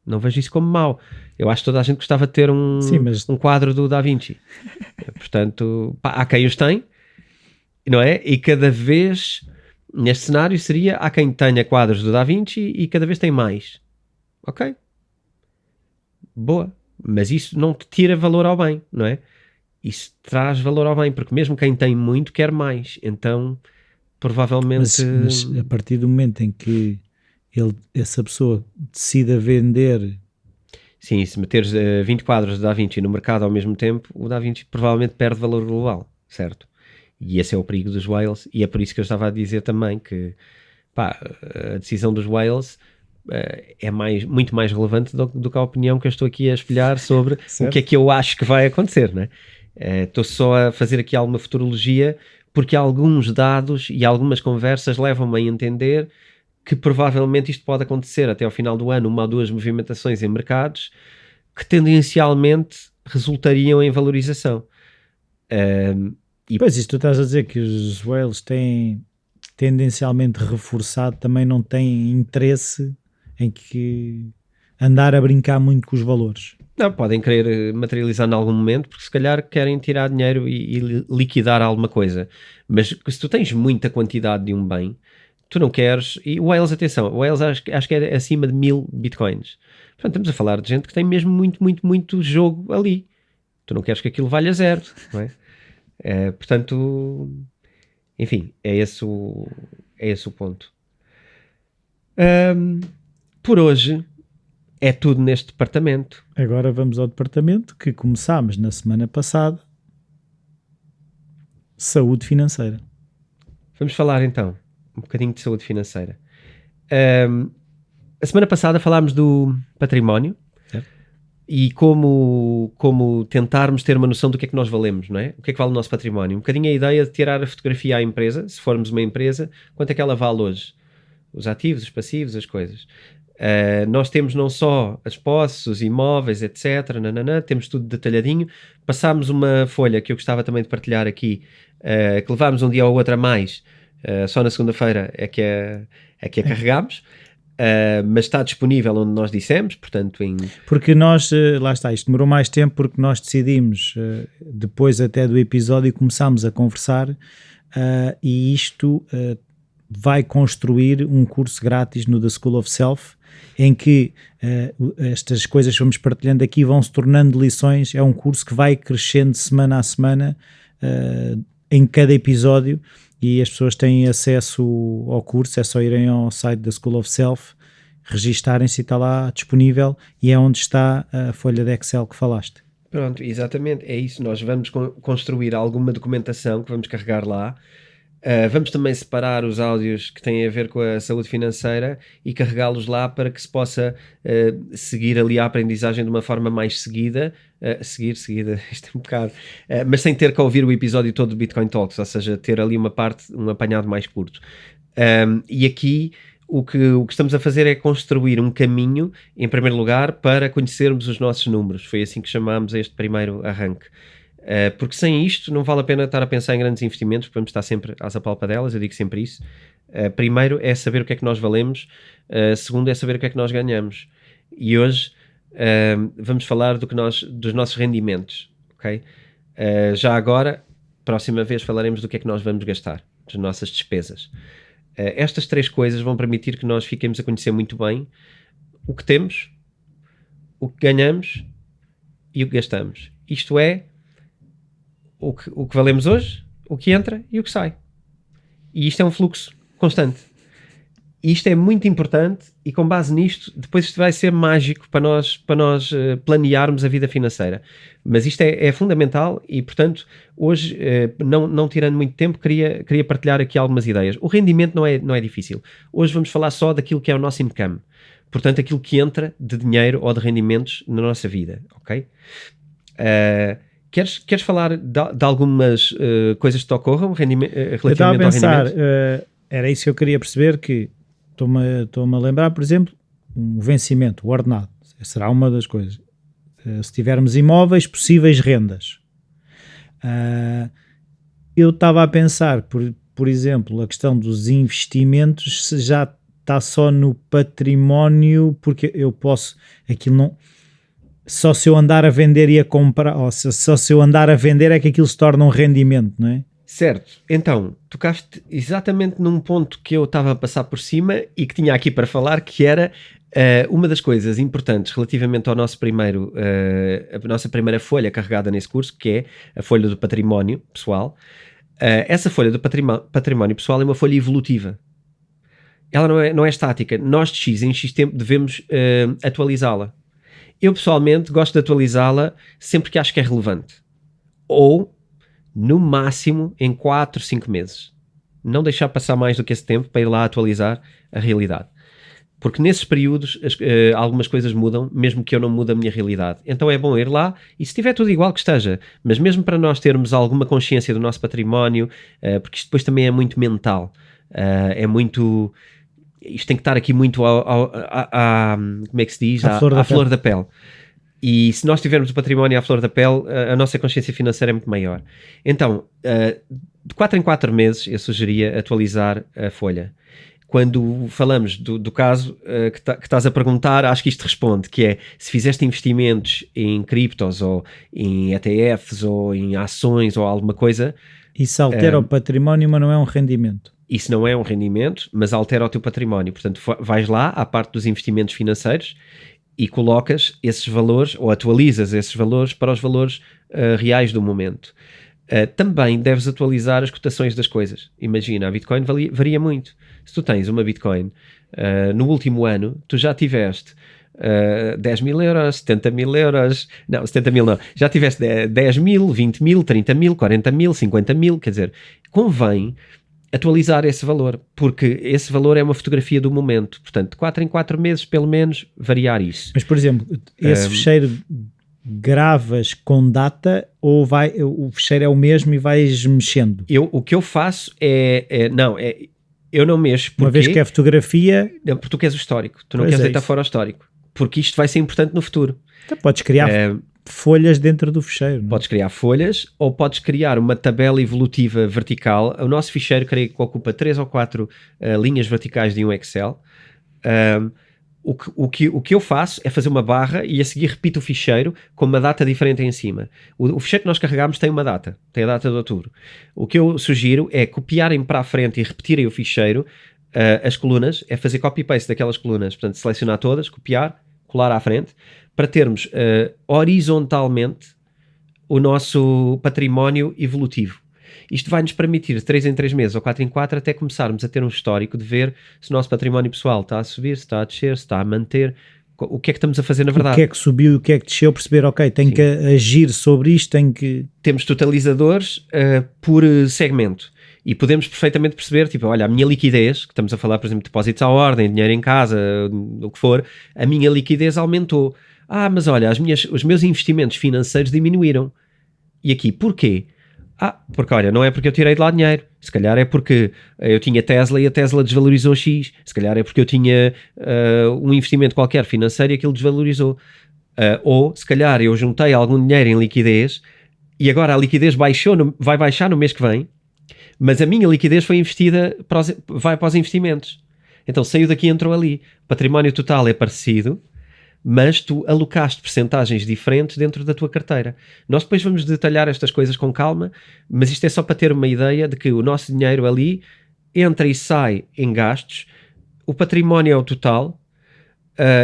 não vejo isso como mau. Eu acho que toda a gente gostava de ter um quadro do Da Vinci. Portanto, há quem os tem, não é? E cada vez, neste cenário, seria há quem tenha quadros do Da Vinci e cada vez tem mais. Ok? Boa. Mas isso não te tira valor ao bem, não é? Isso traz valor ao bem, porque mesmo quem tem muito quer mais. Então, provavelmente... Mas a partir do momento em que essa pessoa decida vender... Sim, se meteres 20 quadros do Da Vinci no mercado ao mesmo tempo, o Da Vinci provavelmente perde valor global, certo? E esse é o perigo dos whales, e é por isso que eu estava a dizer também que a decisão dos whales é muito mais relevante do que a opinião que eu estou aqui a espelhar sobre o que é que eu acho que vai acontecer, não é? Estou só a fazer aqui alguma futurologia, porque alguns dados e algumas conversas levam-me a entender que provavelmente isto pode acontecer até ao final do ano, 1 ou 2 movimentações em mercados que tendencialmente resultariam em valorização. Pois, isto tu estás a dizer que os whales têm tendencialmente reforçado, também não têm interesse em que andar a brincar muito com os valores. Não, podem querer materializar em algum momento, porque se calhar querem tirar dinheiro e liquidar alguma coisa. Mas se tu tens muita quantidade de um bem, tu não queres... E o whales, atenção, o whales acho que é acima de 1000 bitcoins. Portanto, estamos a falar de gente que tem mesmo muito jogo ali. Tu não queres que aquilo valha zero, não é? Portanto, enfim, é esse o ponto. Por hoje é tudo neste departamento. Agora vamos ao departamento que começámos na semana passada. Saúde financeira. Vamos falar então um bocadinho de saúde financeira. A semana passada falámos do património, certo, e como tentarmos ter uma noção do que é que nós valemos, não é? O que é que vale o nosso património? Um bocadinho a ideia de tirar a fotografia à empresa, se formos uma empresa, quanto é que ela vale hoje? Os ativos, os passivos, as coisas. Nós temos não só as posses, os imóveis, etc. Temos tudo detalhadinho. Passámos uma folha que eu gostava também de partilhar aqui, que levámos um dia ou outro a mais, só na segunda-feira é que a carregámos. Mas está disponível onde nós dissemos, portanto porque nós, lá está, isto demorou mais tempo porque nós decidimos, depois até do episódio, começámos a conversar, e isto vai construir um curso grátis no The School of Self, em que estas coisas que vamos partilhando aqui vão se tornando lições. É um curso que vai crescendo semana a semana, em cada episódio, e as pessoas têm acesso ao curso. É só irem ao site da School of Self, registarem-se e está lá disponível, e é onde está a folha de Excel que falaste. Pronto, exatamente, é isso. Nós vamos construir alguma documentação que vamos carregar lá. Vamos também separar os áudios que têm a ver com a saúde financeira e carregá-los lá para que se possa seguir ali a aprendizagem de uma forma mais seguida, seguida, isto é um bocado, mas sem ter que ouvir o episódio todo do Bitcoin Talks, ou seja, ter ali uma parte, um apanhado mais curto. E aqui o que estamos a fazer é construir um caminho, em primeiro lugar, para conhecermos os nossos números. Foi assim que chamámos este primeiro arranque. Porque sem isto não vale a pena estar a pensar em grandes investimentos, porque vamos estar sempre às apalpadelas. Eu digo sempre isso. Primeiro é saber o que é que nós valemos, segundo é saber o que é que nós ganhamos. E hoje vamos falar dos nossos rendimentos, ok? Já agora, próxima vez falaremos do que é que nós vamos gastar, das nossas despesas. Estas 3 coisas vão permitir que nós fiquemos a conhecer muito bem o que temos, o que ganhamos e o que gastamos. Isto é, o que valemos hoje, o que entra e o que sai. E isto é um fluxo constante. E isto é muito importante, e com base nisto, depois isto vai ser mágico para nós planearmos a vida financeira. Mas isto é fundamental e, portanto, hoje, não tirando muito tempo, queria partilhar aqui algumas ideias. O rendimento não é difícil. Hoje vamos falar só daquilo que é o nosso income. Portanto, aquilo que entra de dinheiro ou de rendimentos na nossa vida, ok? Queres falar de algumas coisas que te ocorram relativamente ao rendimento? Era isso que eu queria perceber, que estou-me a lembrar, por exemplo, um vencimento, o ordenado, será uma das coisas. Se tivermos imóveis, possíveis rendas. Eu estava a pensar, por exemplo, a questão dos investimentos, se já está só no património, porque eu posso, aquilo não, só se eu andar a vender e a comprar, ou só se eu andar a vender é que aquilo se torna um rendimento, não é? Certo, então, tocaste exatamente num ponto que eu estava a passar por cima e que tinha aqui para falar, que era uma das coisas importantes relativamente ao nosso primeiro, a nossa primeira folha carregada nesse curso, que é a folha do património pessoal. Essa folha do património pessoal é uma folha evolutiva. Ela não é estática. Nós de X em X tempo devemos atualizá-la. Eu pessoalmente gosto de atualizá-la sempre que acho que é relevante. Ou, no máximo, em 4, 5 meses. Não deixar passar mais do que esse tempo para ir lá atualizar a realidade. Porque nesses períodos algumas coisas mudam, mesmo que eu não mude a minha realidade. Então é bom ir lá e se tiver tudo igual que esteja, mas mesmo para nós termos alguma consciência do nosso património, porque isto depois também é muito mental, é muito... Isto tem que estar aqui muito como é que se diz? À flor da pele. E se nós tivermos o património à flor da pele, a nossa consciência financeira é muito maior. Então, de 4 em 4 meses, eu sugeria atualizar a folha. Quando falamos do caso que estás a perguntar, acho que isto responde, que é, se fizeste investimentos em criptos, ou em ETFs, ou em ações, ou alguma coisa... Isso altera o património, mas não é um rendimento. Isso não é um rendimento, mas altera o teu património. Portanto, vais lá, à parte dos investimentos financeiros, e colocas esses valores, ou atualizas esses valores para os valores reais do momento. Também deves atualizar as cotações das coisas. Imagina, a Bitcoin varia muito. Se tu tens uma Bitcoin, no último ano, tu já tiveste 10 mil euros, 70 mil euros, não, 70 mil não, já tiveste 10 mil, 20 mil, 30 mil, 40 mil, 50 mil, quer dizer, convém atualizar esse valor, porque esse valor é uma fotografia do momento, portanto, de 4 em 4 meses, pelo menos, variar isso. Mas, por exemplo, esse fecheiro gravas com data, ou o fecheiro é o mesmo e vais mexendo? O que eu faço eu não mexo. Porque, uma vez que é fotografia... Não, porque tu queres o histórico, tu não queres deitar fora o histórico, porque isto vai ser importante no futuro. Então podes criar folhas dentro do fecheiro. Não? Podes criar folhas, ou podes criar uma tabela evolutiva vertical. O nosso ficheiro, creio que ocupa 3 ou 4 linhas verticais de um Excel. O que eu faço é fazer uma barra e a seguir repito o ficheiro com uma data diferente em cima. O ficheiro que nós carregamos tem uma data, tem a data de outubro. O que eu sugiro é copiarem para a frente e repetirem o ficheiro, as colunas, é fazer copy-paste daquelas colunas, portanto selecionar todas, copiar, colar à frente, para termos horizontalmente o nosso património evolutivo. Isto vai-nos permitir, de 3 em 3 meses ou 4 em 4, até começarmos a ter um histórico de ver se o nosso património pessoal está a subir, se está a descer, se está a manter, o que é que estamos a fazer na verdade. O que é que subiu e o que é que desceu, perceber, ok, tenho que agir sobre isto, tenho que... Temos totalizadores por segmento. E podemos perfeitamente perceber, tipo, olha, a minha liquidez, que estamos a falar, por exemplo, de depósitos à ordem, dinheiro em casa, o que for, a minha liquidez aumentou. Mas olha, os meus investimentos financeiros diminuíram. E aqui, porquê? Porque olha, não é porque eu tirei de lá dinheiro, se calhar é porque eu tinha Tesla e a Tesla desvalorizou X, se calhar é porque eu tinha um investimento qualquer financeiro e aquilo desvalorizou. Ou se calhar eu juntei algum dinheiro em liquidez e agora a liquidez vai baixar no mês que vem, mas a minha liquidez foi investida, vai para os investimentos. Então saiu daqui e entrou ali. O património total é parecido, mas tu alocaste percentagens diferentes dentro da tua carteira. Nós depois vamos detalhar estas coisas com calma, mas isto é só para ter uma ideia de que o nosso dinheiro ali entra e sai em gastos, o património é o total,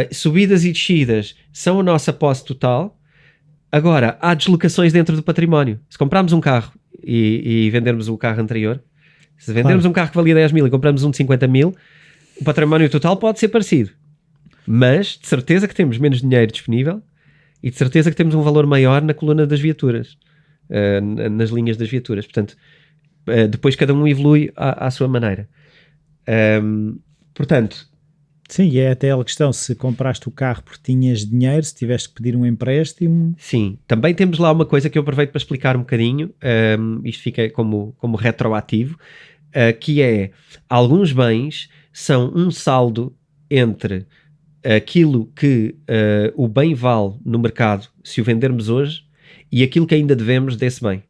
subidas e descidas são a nossa posse total. Agora, há deslocações dentro do património. Se comprarmos um carro e vendermos o carro anterior, se vendermos um carro que valia 10 mil e compramos um de 50 mil, o património total pode ser parecido. Mas de certeza que temos menos dinheiro disponível e de certeza que temos um valor maior na coluna das viaturas, nas linhas das viaturas. Portanto, depois cada um evolui à sua maneira. Portanto... Sim, e é até a questão, se compraste o carro porque tinhas dinheiro, se tiveste que pedir um empréstimo... Sim, também temos lá uma coisa que eu aproveito para explicar um bocadinho, isto fica como retroativo, que é, alguns bens são um saldo entre... aquilo que o bem vale no mercado se o vendermos hoje e aquilo que ainda devemos desse bem.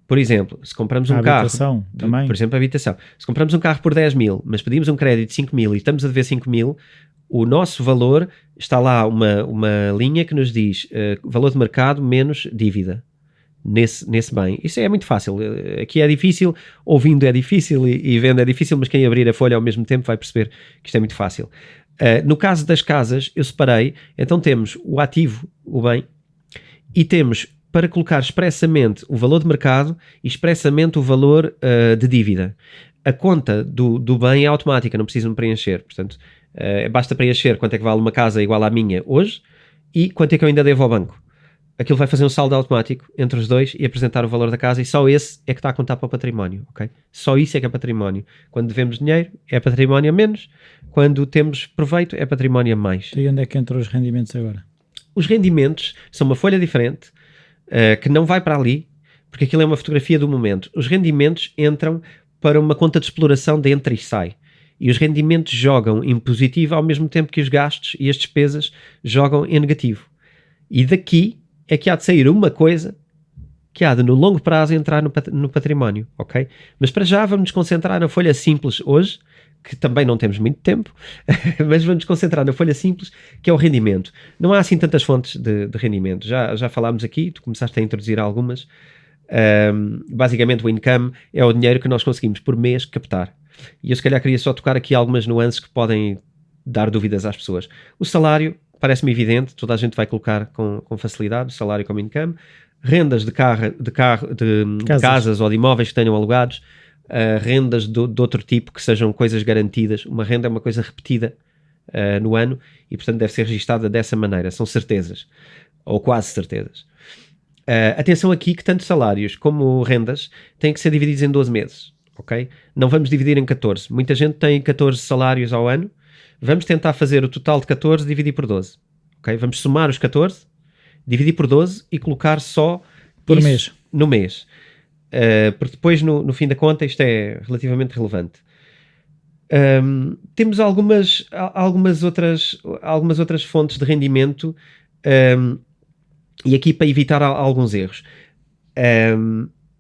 Por exemplo, se compramos um carro... também. Por exemplo, a habitação. Se compramos um carro por 10 mil, mas pedimos um crédito de 5 mil e estamos a dever 5 mil, o nosso valor, está lá uma linha que nos diz valor de mercado menos dívida nesse bem. Isso é muito fácil. Aqui é difícil, ouvindo é difícil e vendo é difícil, mas quem abrir a folha ao mesmo tempo vai perceber que isto é muito fácil. No caso das casas, eu separei, então temos o ativo, o bem, e temos para colocar expressamente o valor de mercado e expressamente o valor de dívida. A conta do bem é automática, não precisam preencher, portanto, basta preencher quanto é que vale uma casa igual à minha hoje e quanto é que eu ainda devo ao banco. Aquilo vai fazer um saldo automático entre os dois e apresentar o valor da casa, e só esse é que está a contar para o património, ok? Só isso é que é património. Quando devemos dinheiro, é património a menos. Quando temos proveito, é património a mais. E onde é que entram os rendimentos agora? Os rendimentos são uma folha diferente, que não vai para ali, porque aquilo é uma fotografia do momento. Os rendimentos entram para uma conta de exploração de entra e sai. E os rendimentos jogam em positivo ao mesmo tempo que os gastos e as despesas jogam em negativo. E daqui é que há de sair uma coisa que há de, no longo prazo, entrar no património, ok? Mas para já vamos nos concentrar na folha simples hoje, que também não temos muito tempo, mas vamos nos concentrar na folha simples, que é o rendimento. Não há assim tantas fontes de rendimento. Já falámos aqui, tu começaste a introduzir algumas. Basicamente o income é o dinheiro que nós conseguimos por mês captar. E eu se calhar queria só tocar aqui algumas nuances que podem dar dúvidas às pessoas. O salário parece-me evidente, toda a gente vai colocar com facilidade o salário como income. Rendas de casas ou de imóveis que tenham alugados, rendas de outro tipo que sejam coisas garantidas. Uma renda é uma coisa repetida no ano e portanto deve ser registada dessa maneira, são certezas ou quase certezas. Atenção aqui que tanto salários como rendas têm que ser divididos em 12 meses, ok? Não vamos dividir em 14. Muita gente tem 14 salários ao ano. Vamos tentar fazer o total de 14 dividir por 12, ok? Vamos somar os 14, dividir por 12 e colocar só por mês. No mês. Porque depois, no fim da conta, isto é relativamente relevante. Temos algumas outras fontes de rendimento, e aqui para evitar alguns erros.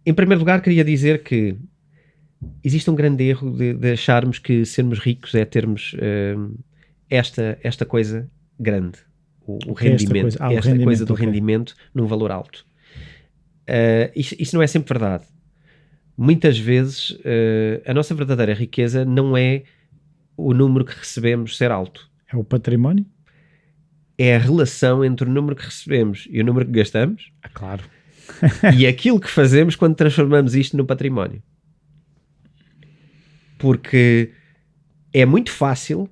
Em primeiro lugar, queria dizer que existe um grande erro de acharmos que sermos ricos é termos esta coisa grande, o rendimento, esta coisa do rendimento num valor alto. Isso não é sempre verdade. Muitas vezes a nossa verdadeira riqueza não é o número que recebemos ser alto. É o património? É a relação entre o número que recebemos e o número que gastamos. Claro. E aquilo que fazemos quando transformamos isto no património. Porque é muito fácil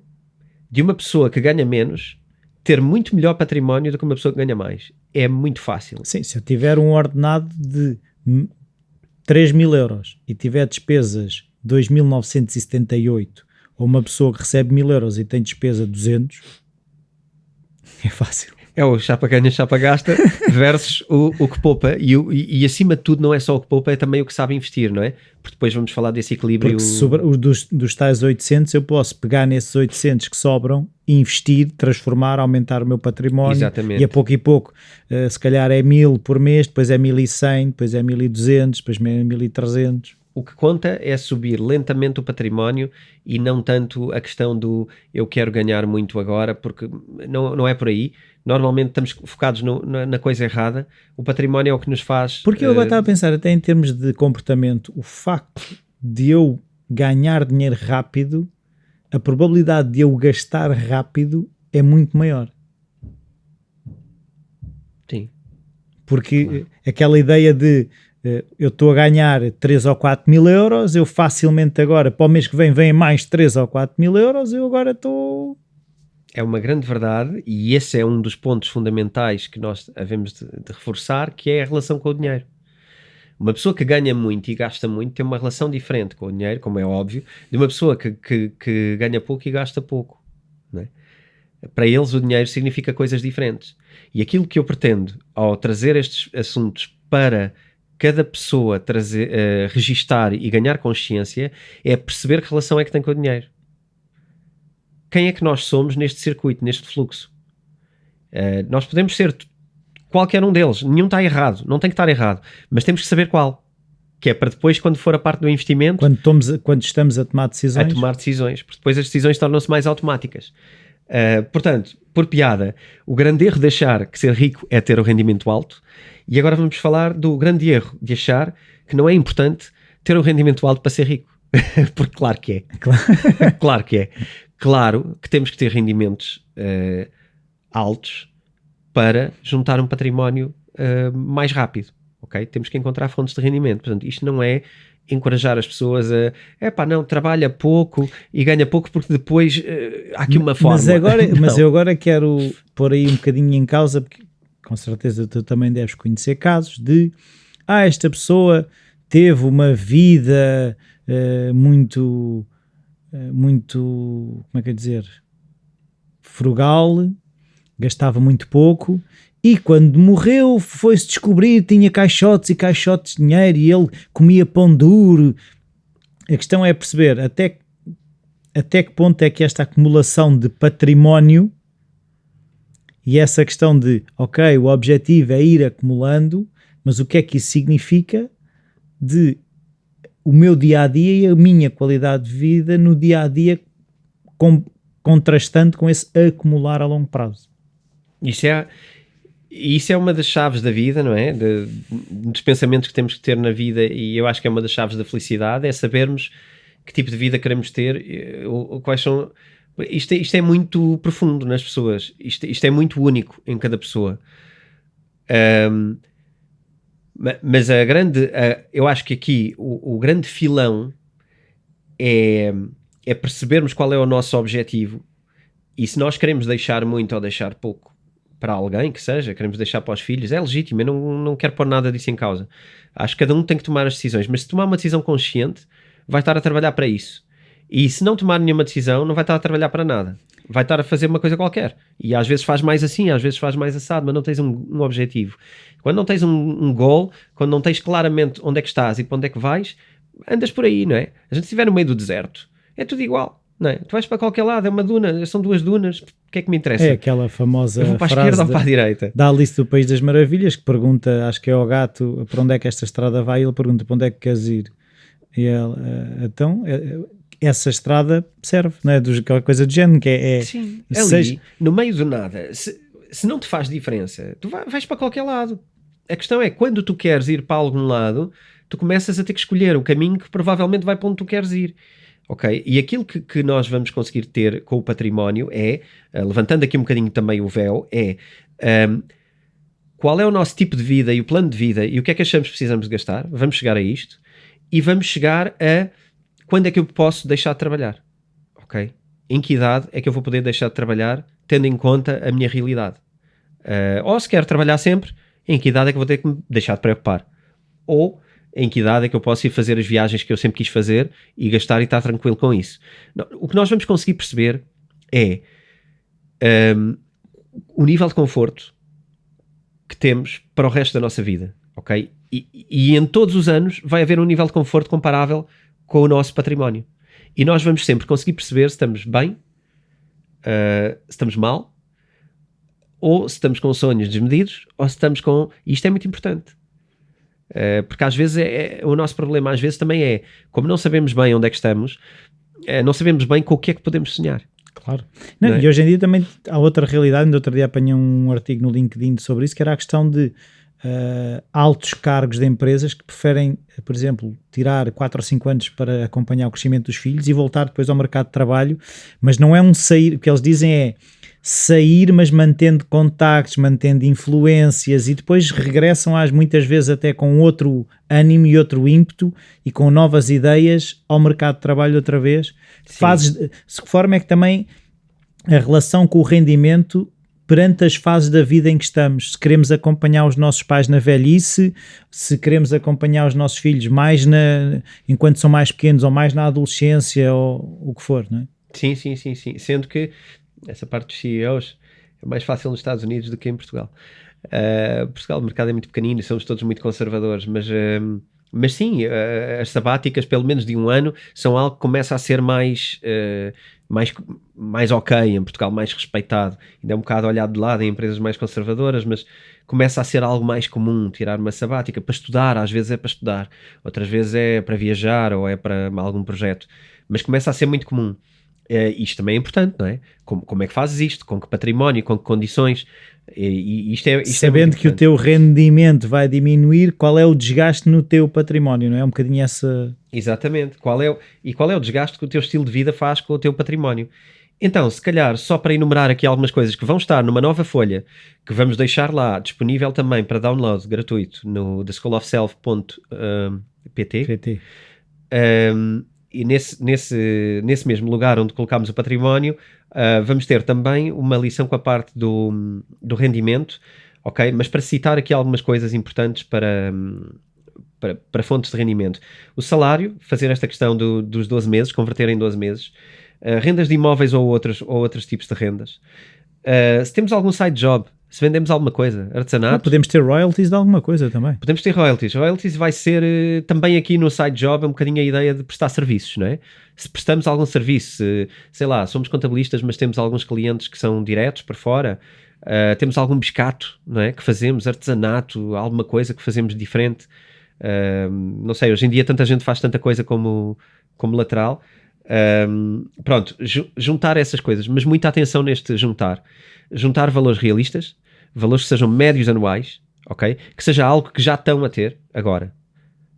de uma pessoa que ganha menos ter muito melhor património do que uma pessoa que ganha mais. É muito fácil. Sim, se eu tiver um ordenado de 3.000 euros e tiver despesas 2.978, ou uma pessoa que recebe 1.000 euros e tem despesa 200, é fácil. É o chapa ganha, chapa gasta versus o que poupa. E acima de tudo não é só o que poupa, é também o que sabe investir, não é? Porque depois vamos falar desse equilíbrio. Porque dos tais 800 eu posso pegar nesses 800 que sobram, investir, transformar, aumentar o meu património. Exatamente. E a pouco, se calhar é 1.000 por mês, depois é 1.100, depois é 1.200, depois é 1.300. O que conta é subir lentamente o património e não tanto a questão do eu quero ganhar muito agora, porque não é por aí. Normalmente estamos focados na coisa errada. O património é o que nos faz... Porque eu agora estava a pensar, até em termos de comportamento, o facto de eu ganhar dinheiro rápido, a probabilidade de eu gastar rápido é muito maior. Sim. Porque claro. Aquela ideia de eu estou a ganhar 3 ou 4 mil euros, eu facilmente agora, para o mês que vem mais 3 ou 4 mil euros, eu agora estou... É uma grande verdade e esse é um dos pontos fundamentais que nós havemos de reforçar, que é a relação com o dinheiro. Uma pessoa que ganha muito e gasta muito tem uma relação diferente com o dinheiro, como é óbvio, de uma pessoa que ganha pouco e gasta pouco, não é? Para eles o dinheiro significa coisas diferentes. E aquilo que eu pretendo ao trazer estes assuntos para cada pessoa registar e ganhar consciência é perceber que relação é que tem com o dinheiro. Quem é que nós somos neste circuito, neste fluxo? Nós podemos ser qualquer um deles, nenhum está errado, não tem que estar errado, mas temos que saber qual. que é para depois, quando for a parte do investimento... Quando estamos a tomar decisões. A tomar decisões, porque depois as decisões tornam-se mais automáticas. Portanto, por piada, o grande erro de achar que ser rico é ter o rendimento alto, e agora vamos falar do grande erro de achar que não é importante ter um rendimento alto para ser rico. Porque claro que é. Claro que é. Claro que temos que ter rendimentos altos para juntar um património mais rápido. Okay? Temos que encontrar fontes de rendimento. Portanto, isto não é encorajar as pessoas a não, trabalha pouco e ganha pouco porque depois há aqui uma forma. Mas eu agora quero pôr aí um bocadinho em causa, porque com certeza tu também deves conhecer casos de esta pessoa teve uma vida muito, como é que é dizer, frugal, gastava muito pouco, e quando morreu foi-se descobrir que tinha caixotes e caixotes de dinheiro e ele comia pão duro. A questão é perceber até que ponto é que esta acumulação de património e essa questão de, ok, o objetivo é ir acumulando, mas o que é que isso significa de o meu dia-a-dia e a minha qualidade de vida no dia-a-dia contrastando com esse acumular a longo prazo. Isso é uma das chaves da vida, não é? Dos pensamentos que temos que ter na vida, e eu acho que é uma das chaves da felicidade, é sabermos que tipo de vida queremos ter, quais são... Isto é muito profundo nas pessoas, isto é muito único em cada pessoa. Mas eu acho que aqui o grande filão é percebermos qual é o nosso objetivo, e se nós queremos deixar muito ou deixar pouco para alguém que seja, queremos deixar para os filhos, é legítimo, eu não quero pôr nada disso em causa. Acho que cada um tem que tomar as decisões, mas se tomar uma decisão consciente, vai estar a trabalhar para isso. E se não tomar nenhuma decisão, não vai estar a trabalhar para nada. Vai estar a fazer uma coisa qualquer. E às vezes faz mais assim, às vezes faz mais assado, mas não tens um objetivo. Quando não tens um goal, quando não tens claramente onde é que estás e para onde é que vais, andas por aí, não é? A gente estiver no meio do deserto, é tudo igual, não é? Tu vais para qualquer lado, é uma duna, são duas dunas, o que é que me interessa? É aquela famosa eu vou para a frase esquerda ou para a direita? Da Alice do País das Maravilhas, que pergunta, acho que é ao gato, para onde é que esta estrada vai, e ele pergunta para onde é que queres ir. E ela, então... essa estrada serve, não é? Aquela coisa de género, que é sim, ali, no meio do nada, se não te faz diferença, tu vais para qualquer lado. A questão é, quando tu queres ir para algum lado, tu começas a ter que escolher o caminho que provavelmente vai para onde tu queres ir. Ok? E aquilo que nós vamos conseguir ter com o património é, levantando aqui um bocadinho também o véu, qual é o nosso tipo de vida e o plano de vida e o que é que achamos que precisamos de gastar. Vamos chegar a isto e vamos chegar a quando é que eu posso deixar de trabalhar, ok? Em que idade é que eu vou poder deixar de trabalhar tendo em conta a minha realidade? Ou se quero trabalhar sempre, em que idade é que vou ter que me deixar de preocupar? Ou em que idade é que eu posso ir fazer as viagens que eu sempre quis fazer e gastar e estar tranquilo com isso? Não, o que nós vamos conseguir perceber é o nível de conforto que temos para o resto da nossa vida, ok? E em todos os anos vai haver um nível de conforto comparável com o nosso património. E nós vamos sempre conseguir perceber se estamos bem, se estamos mal, ou se estamos com sonhos desmedidos, ou se estamos com... E isto é muito importante. Porque às vezes o nosso problema às vezes também é, como não sabemos bem onde é que estamos, não sabemos bem com o que é que podemos sonhar. Claro. Não, e hoje em dia também há outra realidade. No outro dia apanhei um artigo no LinkedIn sobre isso, que era a questão de altos cargos de empresas que preferem, por exemplo, tirar 4 ou 5 anos para acompanhar o crescimento dos filhos e voltar depois ao mercado de trabalho, mas não é um sair, o que eles dizem é sair, mas mantendo contactos, mantendo influências, e depois regressam muitas vezes até com outro ânimo e outro ímpeto e com novas ideias ao mercado de trabalho outra vez. De que forma é que também a relação com o rendimento perante as fases da vida em que estamos, se queremos acompanhar os nossos pais na velhice, se queremos acompanhar os nossos filhos mais enquanto são mais pequenos, ou mais na adolescência, ou o que for, não é? Sim. Sendo que essa parte dos CEOs é mais fácil nos Estados Unidos do que em Portugal. Portugal, o mercado é muito pequenino e somos todos muito conservadores, mas sim, as sabáticas, pelo menos de um ano, são algo que começa a ser mais mais ok em Portugal, mais respeitado, ainda é um bocado olhado de lado em empresas mais conservadoras, mas começa a ser algo mais comum, tirar uma sabática para estudar, às vezes é para estudar, outras vezes é para viajar ou é para algum projeto, mas começa a ser muito comum. Isto também é importante, não é? Como é que fazes isto? Com que património? Com que condições? Isto sabendo que o teu rendimento vai diminuir, qual é o desgaste no teu património, não é? Um bocadinho essa... Exatamente. Qual é o desgaste que o teu estilo de vida faz com o teu património? Então, se calhar, só para enumerar aqui algumas coisas que vão estar numa nova folha, que vamos deixar lá, disponível também para download gratuito no theschoolofself.pt. E nesse mesmo lugar onde colocámos o património, vamos ter também uma lição com a parte do rendimento, ok? Mas para citar aqui algumas coisas importantes para fontes de rendimento. O salário, fazer esta questão dos 12 meses, converter em 12 meses. Rendas de imóveis ou outros tipos de rendas. Se temos algum side job, se vendemos alguma coisa, artesanato... podemos ter royalties de alguma coisa também. Podemos ter royalties. Royalties vai ser também aqui no side job é um bocadinho a ideia de prestar serviços, não é? Se prestamos algum serviço, sei lá, somos contabilistas, mas temos alguns clientes que são diretos por fora, temos algum biscato, não é? Que fazemos, artesanato, alguma coisa que fazemos diferente. Não sei, hoje em dia tanta gente faz tanta coisa como lateral. Pronto, juntar essas coisas, mas muita atenção neste juntar valores realistas, valores que sejam médios anuais, ok? Que seja algo que já estão a ter agora.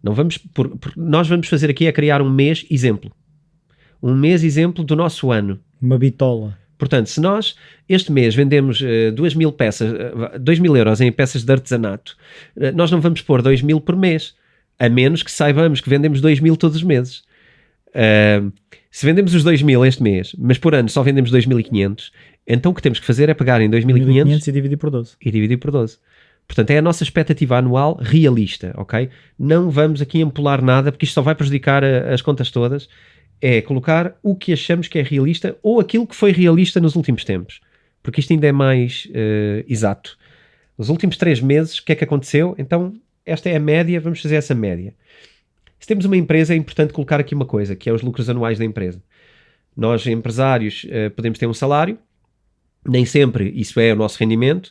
Não vamos, nós vamos fazer aqui é criar um mês exemplo do nosso ano, uma bitola. Portanto, se nós este mês vendemos 2.000 peças, 2.000 euros em peças de artesanato, nós não vamos pôr 2.000 por mês, a menos que saibamos que vendemos 2.000 todos os meses. Se vendemos os 2.000 este mês, mas por ano só vendemos 2.500, então o que temos que fazer é pegar em 2.500 e dividir por 12. Portanto, é a nossa expectativa anual realista, ok? Não vamos aqui empolar nada, porque isto só vai prejudicar as contas todas. É colocar o que achamos que é realista ou aquilo que foi realista nos últimos tempos. Porque isto ainda é mais exato. Nos últimos 3 meses, o que é que aconteceu? Então, esta é a média, vamos fazer essa média. Se temos uma empresa, é importante colocar aqui uma coisa, que é os lucros anuais da empresa. Nós, empresários, podemos ter um salário, nem sempre isso é o nosso rendimento,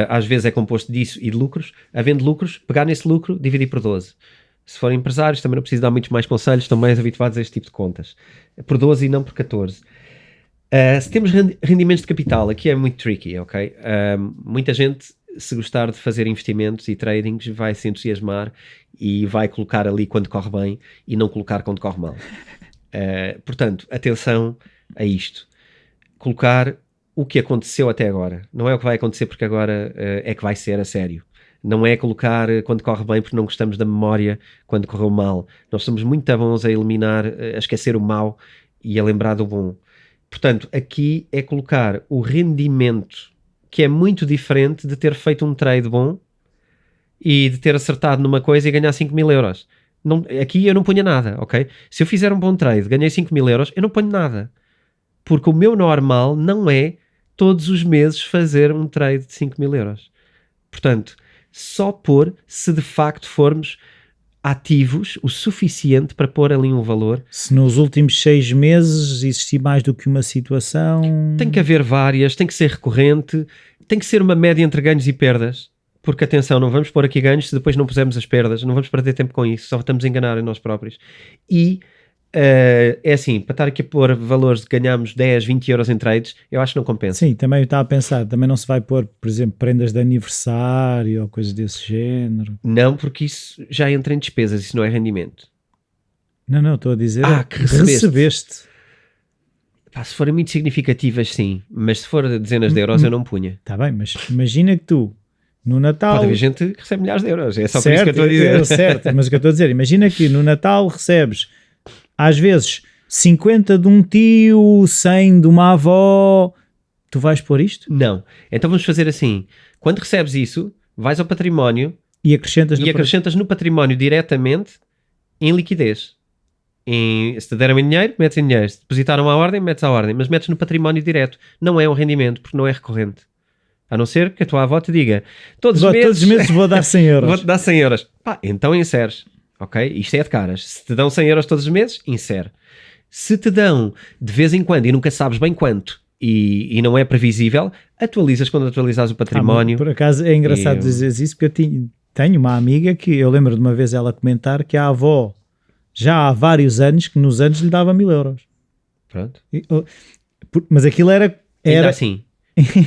às vezes é composto disso e de lucros. Havendo lucros, pegar nesse lucro, dividir por 12. Se forem empresários, também não preciso dar muitos mais conselhos, estão mais habituados a este tipo de contas. Por 12 e não por 14. Se temos rendimentos de capital, aqui é muito tricky, ok? Muita gente, se gostar de fazer investimentos e tradings, vai se entusiasmar e vai colocar ali quando corre bem e não colocar quando corre mal. Portanto, atenção a isto. Colocar o que aconteceu até agora. Não é o que vai acontecer porque agora é que vai ser a sério. Não é colocar quando corre bem porque não gostamos da memória quando correu mal. Nós somos muito bons a eliminar, a esquecer o mau e a lembrar do bom. Portanto, aqui é colocar o rendimento, que é muito diferente de ter feito um trade bom e de ter acertado numa coisa e ganhar 5.000 euros. Não, aqui eu não ponho nada, ok? Se eu fizer um bom trade, ganhei 5.000 euros, eu não ponho nada. Porque o meu normal não é todos os meses fazer um trade de 5.000 euros. Portanto, só pôr se de facto formos ativos o suficiente para pôr ali um valor. Se nos últimos 6 meses existir mais do que uma situação... Tem que haver várias, tem que ser recorrente, tem que ser uma média entre ganhos e perdas. Porque, atenção, não vamos pôr aqui ganhos se depois não pusermos as perdas, não vamos perder tempo com isso, só estamos a enganar a nós próprios. E é assim, para estar aqui a pôr valores de ganhamos 10, 20 euros em trades, eu acho que não compensa. Sim, também eu estava a pensar, também não se vai pôr, por exemplo, prendas de aniversário ou coisas desse género. Não, porque isso já entra em despesas, isso não é rendimento. Não, estou a dizer que recebeste. Pá, se forem muito significativas, sim, mas se for dezenas de euros eu não punha. Está bem, mas imagina que tu no Natal... Pode haver gente que recebe milhares de euros, é só por isso que eu estou a dizer. Certo, mas o que eu estou a dizer, imagina que no Natal recebes às vezes 50 de um tio, 100 de uma avó, tu vais pôr isto? Não. Então vamos fazer assim, quando recebes isso, vais ao património e acrescentas no património diretamente em liquidez. Se te deram em dinheiro, metes em dinheiro. Se depositaram à ordem, metes à ordem, mas metes no património direto. Não é um rendimento, porque não é recorrente. A não ser que a tua avó te diga todos os meses vou dar 100 euros. Vou-te dar 100 euros. Pá, então inseres. Ok? Isto é de caras. Se te dão 100 euros todos os meses, insere. Se te dão de vez em quando e nunca sabes bem quanto e não é previsível, atualizas quando atualizas o património. Por acaso é engraçado dizer isso, porque eu tenho uma amiga que eu lembro de uma vez ela comentar que a avó já há vários anos que nos anos lhe dava 1000 euros. Pronto. Mas aquilo era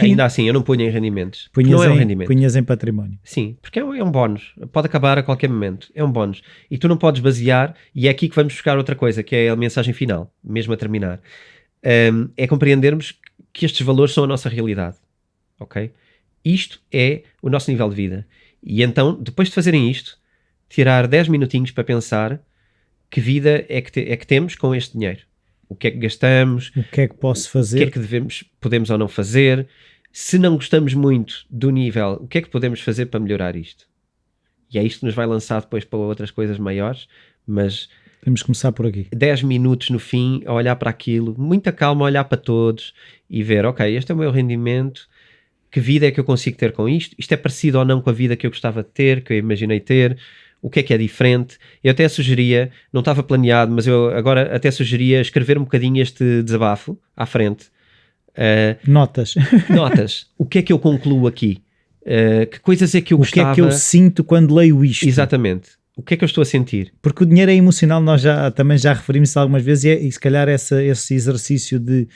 Ainda assim, eu não ponho em rendimentos. Punhas Não é um rendimento. Punhas em património. Sim, porque é um bónus. Pode acabar a qualquer momento. É um bónus. E tu não podes basear, e é aqui que vamos buscar outra coisa, que é a mensagem final, mesmo a terminar. É compreendermos que estes valores são a nossa realidade. Ok? Isto é o nosso nível de vida. E então, depois de fazerem isto, tirar 10 minutinhos para pensar que vida é que temos com este dinheiro. O que é que gastamos? O que é que posso fazer? O que é que podemos ou não fazer? Se não gostamos muito do nível, o que é que podemos fazer para melhorar isto? E é isto que nos vai lançar depois para outras coisas maiores, mas... Temos que começar por aqui. 10 minutos no fim, a olhar para aquilo, muita calma, a olhar para todos e ver, ok, este é o meu rendimento, que vida é que eu consigo ter com isto? Isto é parecido ou não com a vida que eu gostava de ter, que eu imaginei ter? O que é diferente? Eu até sugeria, não estava planeado, mas eu agora até sugeria escrever um bocadinho este desabafo à frente. Notas. O que é que eu concluo aqui? Que coisas é que eu gostava? O que é que eu sinto quando leio isto? Exatamente. O que é que eu estou a sentir? Porque o dinheiro é emocional, nós também já referimos isso algumas vezes, e se calhar esse exercício de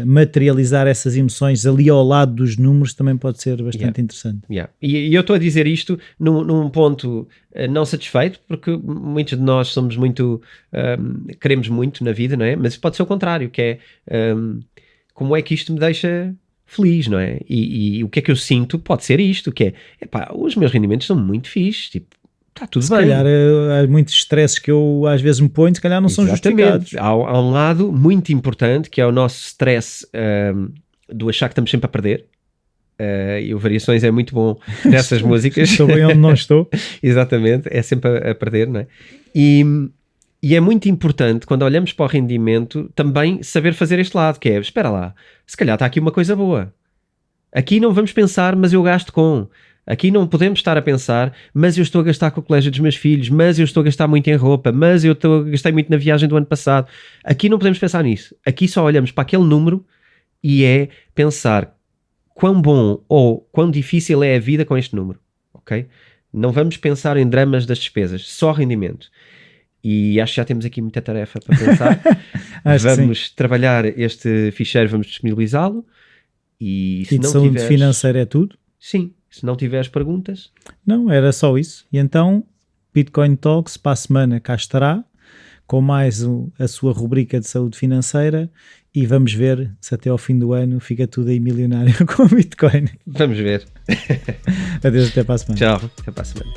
materializar essas emoções ali ao lado dos números também pode ser bastante interessante. E eu estou a dizer isto num ponto não satisfeito, porque muitos de nós somos muito, queremos muito na vida, não é? Mas pode ser o contrário, que é como é que isto me deixa feliz, não é? E o que é que eu sinto pode ser isto, que é, os meus rendimentos são muito fixes, tipo, está tudo bem. Se calhar há muitos stresses que eu às vezes me ponho, se calhar não são justificados. Há um lado muito importante que é o nosso stress do achar que estamos sempre a perder. E o Variações é muito bom nessas músicas. Estou bem onde não estou. Exatamente, é sempre a perder, não é? E é muito importante, quando olhamos para o rendimento, também saber fazer este lado, que é, espera lá, se calhar está aqui uma coisa boa. Aqui não vamos pensar, mas eu gasto com... Aqui não podemos estar a pensar, mas eu estou a gastar com o colégio dos meus filhos, mas eu estou a gastar muito em roupa, mas eu gastei muito na viagem do ano passado. Aqui não podemos pensar nisso. Aqui só olhamos para aquele número e é pensar quão bom ou quão difícil é a vida com este número. Ok? Não vamos pensar em dramas das despesas, só rendimento. E acho que já temos aqui muita tarefa para pensar. Vamos trabalhar este ficheiro, vamos disponibilizá-lo. E se de saúde financeira é tudo? Sim. Se não tiveres perguntas... Não, era só isso. E então, Bitcoin Talks, para a semana cá estará, com mais a sua rubrica de saúde financeira, e vamos ver se até ao fim do ano fica tudo aí milionário com o Bitcoin. Vamos ver. Adeus, até para a semana. Tchau, até para a semana.